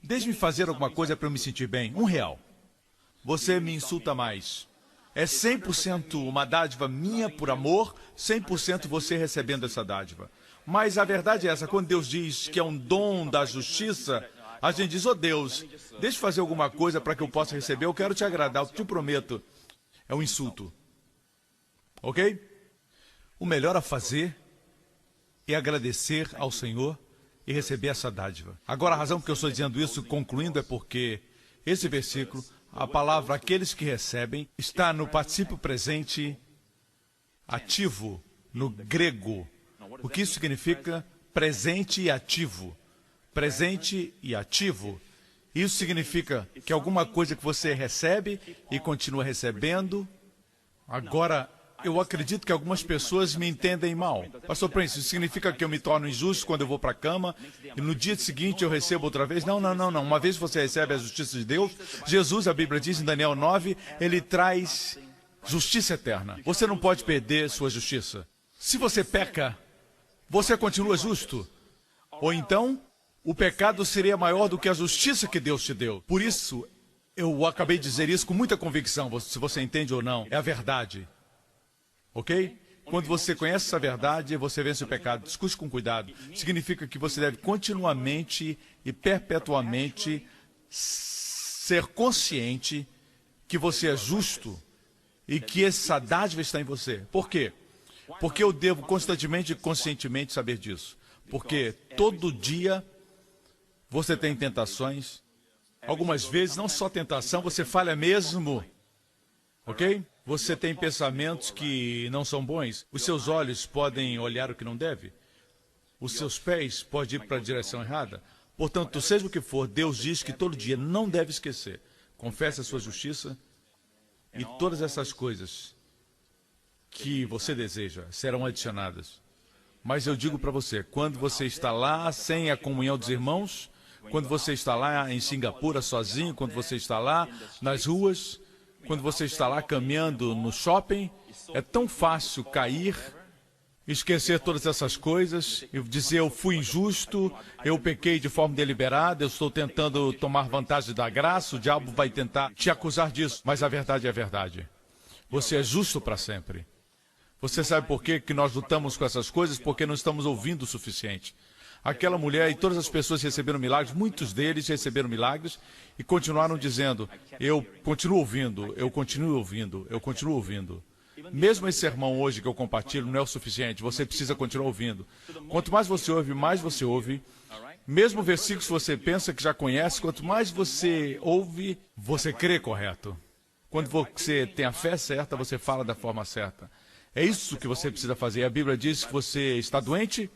Deixe-me fazer alguma coisa para eu me sentir bem. R$1. Você me insulta mais. É 100% uma dádiva minha por amor, 100% você recebendo essa dádiva. Mas a verdade é essa, quando Deus diz que é um dom da justiça, a gente diz, Deus, deixa eu fazer alguma coisa para que eu possa receber, eu quero te agradar, eu te prometo. É um insulto. Ok? O melhor a fazer é agradecer ao Senhor e receber essa dádiva. Agora, a razão por que eu estou dizendo isso, concluindo, é porque esse versículo, a palavra aqueles que recebem, está no particípio presente ativo, no grego. O que isso significa? Presente e ativo. Presente e ativo. Isso significa que alguma coisa que você recebe e continua recebendo. Agora, eu acredito que algumas pessoas me entendem mal. Pastor Prince, isso significa que eu me torno injusto quando eu vou para a cama e no dia seguinte eu recebo outra vez? Não. Uma vez que você recebe a justiça de Deus, Jesus, a Bíblia diz em Daniel 9, ele traz justiça eterna. Você não pode perder sua justiça. Se você peca, você continua justo. Ou então, o pecado seria maior do que a justiça que Deus te deu. Por isso, eu acabei de dizer isso com muita convicção, se você entende ou não. É a verdade. Ok? Quando você conhece essa verdade, você vence o pecado. Discute com cuidado. Significa que você deve continuamente e perpetuamente ser consciente que você é justo e que essa dádiva está em você. Por quê? Porque eu devo constantemente e conscientemente saber disso. Porque todo dia você tem tentações. Algumas vezes, não só tentação, você falha mesmo. Ok? Você tem pensamentos que não são bons. Os seus olhos podem olhar o que não deve. Os seus pés podem ir para a direção errada. Portanto, seja o que for, Deus diz que todo dia não deve esquecer. Confesse a sua justiça e todas essas coisas que você deseja serão adicionadas. Mas eu digo para você, quando você está lá sem a comunhão dos irmãos, quando você está lá em Singapura sozinho, quando você está lá nas ruas, quando você está lá caminhando no shopping, é tão fácil cair, esquecer todas essas coisas e dizer eu fui injusto, eu pequei de forma deliberada, eu estou tentando tomar vantagem da graça, o diabo vai tentar te acusar disso, mas a verdade é a verdade. Você é justo para sempre. Você sabe por que nós lutamos com essas coisas? Porque não estamos ouvindo o suficiente. Aquela mulher e todas as pessoas receberam milagres, muitos deles receberam milagres e continuaram dizendo, eu continuo ouvindo, eu continuo ouvindo, eu continuo ouvindo. Mesmo esse sermão hoje que eu compartilho não é o suficiente, você precisa continuar ouvindo. Quanto mais você ouve, mais você ouve. Mesmo versículos que você pensa que já conhece, quanto mais você ouve, você crê correto. Quando você tem a fé certa, você fala da forma certa. É isso que você precisa fazer. A Bíblia diz que você está doente,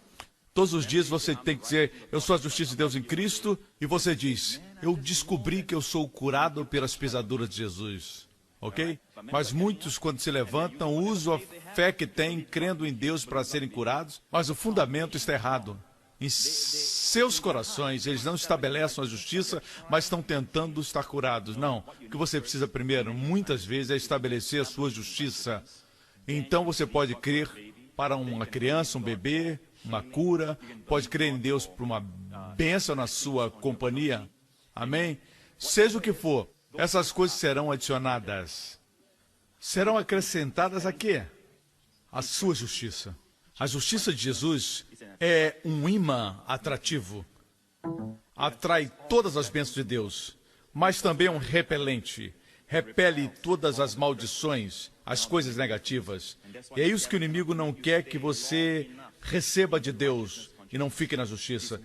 todos os dias você tem que dizer, eu sou a justiça de Deus em Cristo, e você diz, eu descobri que eu sou curado pelas pisaduras de Jesus. Ok? Mas muitos, quando se levantam, usam a fé que têm, crendo em Deus para serem curados, mas o fundamento está errado. Em seus corações, eles não estabelecem a justiça, mas estão tentando estar curados. Não, o que você precisa primeiro, muitas vezes, é estabelecer a sua justiça. Então você pode crer para uma criança, um bebê, uma cura, pode crer em Deus por uma bênção na sua companhia. Amém? Seja o que for, essas coisas serão adicionadas. Serão acrescentadas a quê? A sua justiça. A justiça de Jesus é um imã atrativo. Atrai todas as bênçãos de Deus, mas também é um repelente. Repele todas as maldições, as coisas negativas. E é isso que o inimigo não quer que você receba de Deus e não fique na justiça.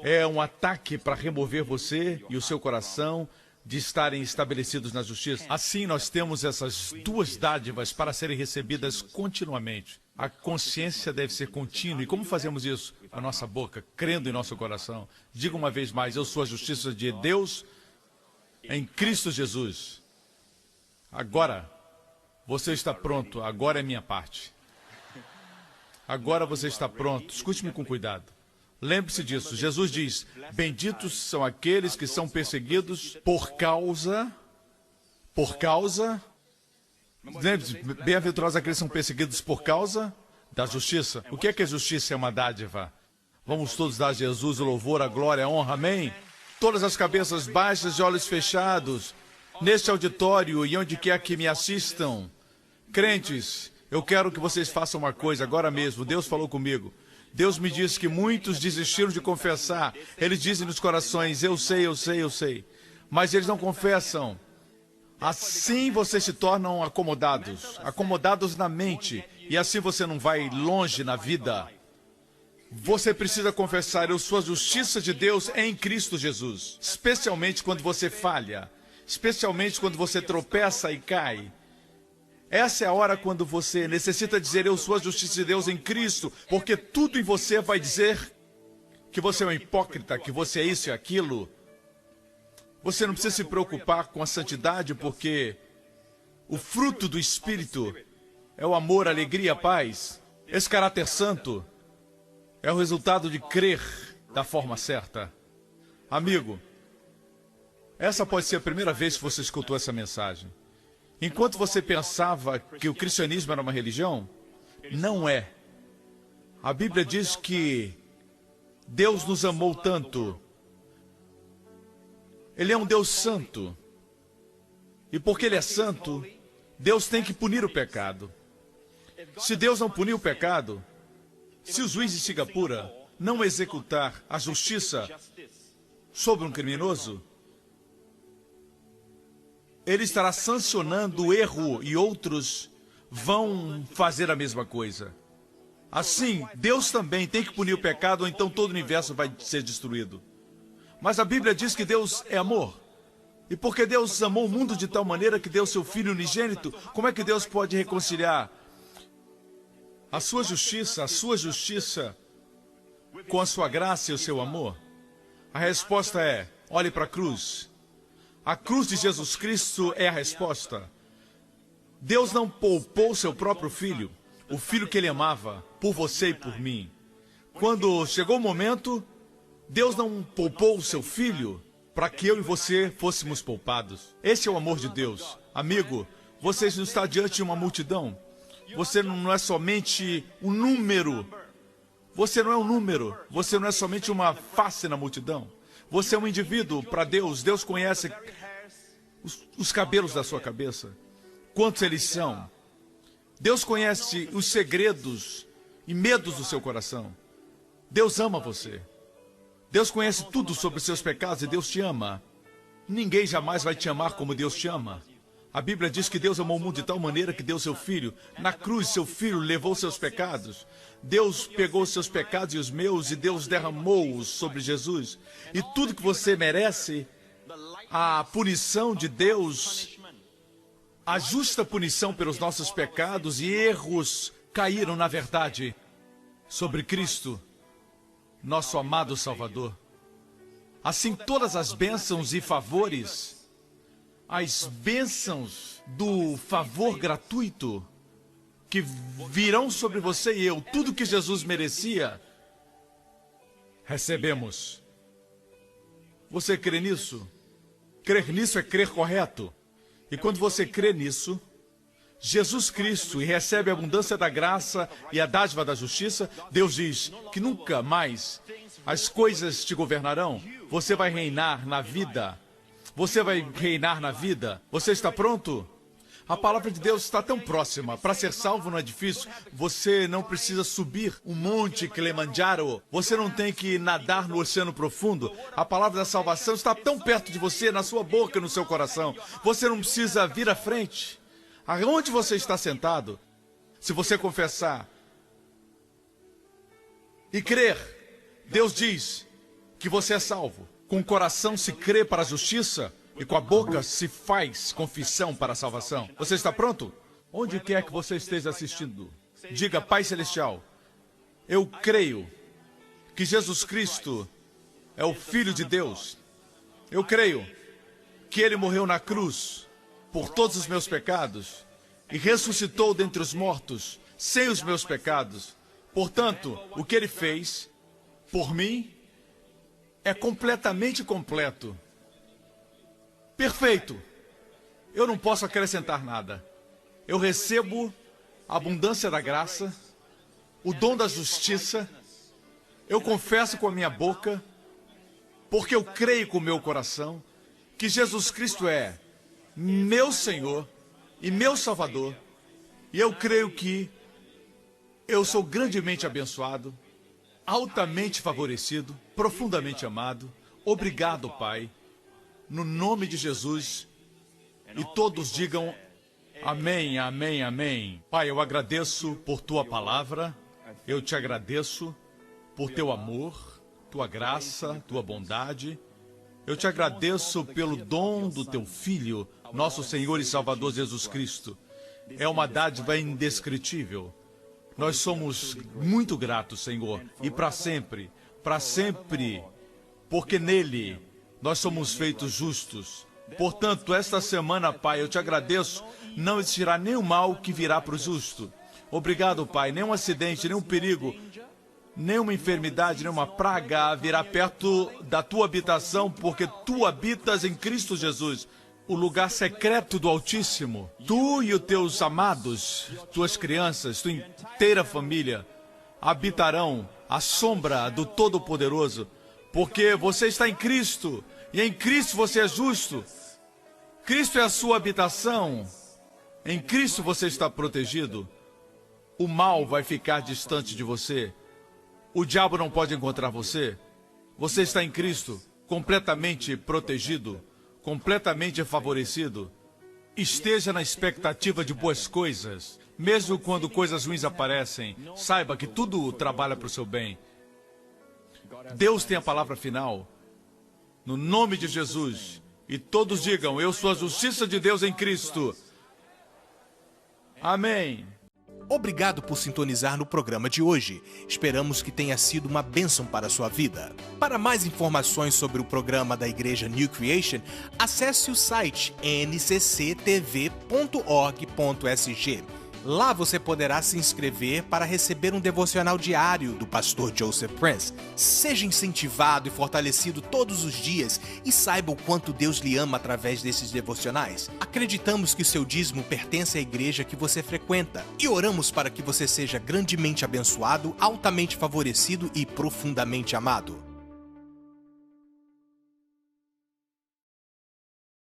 É um ataque para remover você e o seu coração de estarem estabelecidos na justiça. Assim, nós temos essas duas dádivas para serem recebidas continuamente. A consciência deve ser contínua. E como fazemos isso? A nossa boca, crendo em nosso coração. Diga uma vez mais, eu sou a justiça de Deus em Cristo Jesus. Agora, você está pronto. Agora é minha parte. Agora você está pronto. Escute-me com cuidado. Lembre-se disso. Jesus diz, benditos são aqueles que são perseguidos por causa... Lembre-se, bem-aventurados aqueles que são perseguidos por causa da justiça. O que é justiça? É uma dádiva. Vamos todos dar a Jesus o louvor, a glória, a honra, amém? Todas as cabeças baixas e olhos fechados, neste auditório e onde quer que me assistam. Crentes, eu quero que vocês façam uma coisa agora mesmo. Deus falou comigo. Deus me disse que muitos desistiram de confessar. Eles dizem nos corações, eu sei. Mas eles não confessam. Assim vocês se tornam acomodados na mente. E assim você não vai longe na vida. Você precisa confessar, eu sou a justiça de Deus em Cristo Jesus. Especialmente quando você falha. Especialmente quando você tropeça e cai. Essa é a hora quando você necessita dizer, eu sou a justiça de Deus em Cristo, porque tudo em você vai dizer que você é um hipócrita, que você é isso e aquilo. Você não precisa se preocupar com a santidade, porque o fruto do Espírito é o amor, a alegria, a paz. Esse caráter santo é o resultado de crer da forma certa. Amigo, essa pode ser a primeira vez que você escutou essa mensagem. Enquanto você pensava que o cristianismo era uma religião, não é. A Bíblia diz que Deus nos amou tanto. Ele é um Deus santo. E porque Ele é santo, Deus tem que punir o pecado. Se Deus não punir o pecado, se o juiz de Singapura não executar a justiça sobre um criminoso, ele estará sancionando o erro e outros vão fazer a mesma coisa. Assim, Deus também tem que punir o pecado, ou então todo o universo vai ser destruído. Mas a Bíblia diz que Deus é amor. E porque Deus amou o mundo de tal maneira que deu seu Filho unigênito, como é que Deus pode reconciliar a sua justiça com a sua graça e o seu amor? A resposta é, olhe para a cruz. A cruz de Jesus Cristo é a resposta. Deus não poupou seu próprio Filho, o Filho que Ele amava, por você e por mim. Quando chegou o momento, Deus não poupou o seu Filho para que eu e você fôssemos poupados. Esse é o amor de Deus. Amigo, você não está diante de uma multidão. Você não é somente um número. Você não é um número. Você não é somente uma face na multidão. Você é um indivíduo para Deus. Deus conhece os cabelos da sua cabeça. Quantos eles são? Deus conhece os segredos e medos do seu coração. Deus ama você. Deus conhece tudo sobre os seus pecados e Deus te ama. Ninguém jamais vai te amar como Deus te ama. A Bíblia diz que Deus amou o mundo de tal maneira que deu seu Filho. Na cruz, seu Filho levou seus pecados. Deus pegou os seus pecados e os meus e Deus derramou-os sobre Jesus. E tudo que você merece, a punição de Deus, a justa punição pelos nossos pecados e erros, caíram, na verdade, sobre Cristo, nosso amado Salvador. Assim, todas as bênçãos e favores, as bênçãos do favor gratuito que virão sobre você e eu, tudo que Jesus merecia, recebemos. Você crê nisso? Crer nisso é crer correto. E quando você crê nisso, Jesus Cristo, e recebe a abundância da graça e a dádiva da justiça, Deus diz que nunca mais as coisas te governarão. Você vai reinar na vida. Você vai reinar na vida. Você está pronto? A palavra de Deus está tão próxima. Para ser salvo não é difícil. Você não precisa subir um monte Kilimanjaro. Você não tem que nadar no oceano profundo. A palavra da salvação está tão perto de você, na sua boca e no seu coração. Você não precisa vir à frente. Aonde você está sentado, se você confessar e crer, Deus diz que você é salvo. Com o coração se crê para a justiça e com a boca se faz confissão para a salvação. Você está pronto? Onde quer que você esteja assistindo, diga: Pai Celestial, eu creio que Jesus Cristo é o Filho de Deus. Eu creio que Ele morreu na cruz por todos os meus pecados e ressuscitou dentre os mortos sem os meus pecados. Portanto, o que Ele fez por mim é completamente completo. Perfeito. Eu não posso acrescentar nada. Eu recebo a abundância da graça, o dom da justiça. Eu confesso com a minha boca, porque eu creio com o meu coração, que Jesus Cristo é meu Senhor e meu Salvador. E eu creio que eu sou grandemente abençoado, altamente favorecido, profundamente amado. Obrigado, Pai, no nome de Jesus. E todos digam amém, amém, amém. Pai, eu agradeço por tua palavra, eu te agradeço por teu amor, tua graça, tua bondade. Eu te agradeço pelo dom do teu Filho, nosso Senhor e Salvador Jesus Cristo. É uma dádiva indescritível. Nós somos muito gratos, Senhor, e para sempre, porque nele nós somos feitos justos. Portanto, esta semana, Pai, eu te agradeço, não existirá nenhum mal que virá para o justo. Obrigado, Pai, nenhum acidente, nenhum perigo, nenhuma enfermidade, nenhuma praga virá perto da tua habitação, porque tu habitas em Cristo Jesus, o lugar secreto do Altíssimo. Tu e os teus amados, tuas crianças, tua inteira família habitarão à sombra do Todo-Poderoso, porque você está em Cristo, e em Cristo você é justo. Cristo é a sua habitação. Em Cristo você está protegido. O mal vai ficar distante de você. O diabo não pode encontrar você. Você está em Cristo, completamente protegido, completamente favorecido. Esteja na expectativa de boas coisas. Mesmo quando coisas ruins aparecem, saiba que tudo trabalha para o seu bem. Deus tem a palavra final. No nome de Jesus. E todos digam: eu sou a justiça de Deus em Cristo. Amém. Obrigado por sintonizar no programa de hoje. Esperamos que tenha sido uma bênção para a sua vida. Para mais informações sobre o programa da Igreja New Creation, acesse o site ncctv.org.sg. Lá você poderá se inscrever para receber um devocional diário do pastor Joseph Prince. Seja incentivado e fortalecido todos os dias e saiba o quanto Deus lhe ama através desses devocionais. Acreditamos que o seu dízimo pertence à igreja que você frequenta e oramos para que você seja grandemente abençoado, altamente favorecido e profundamente amado.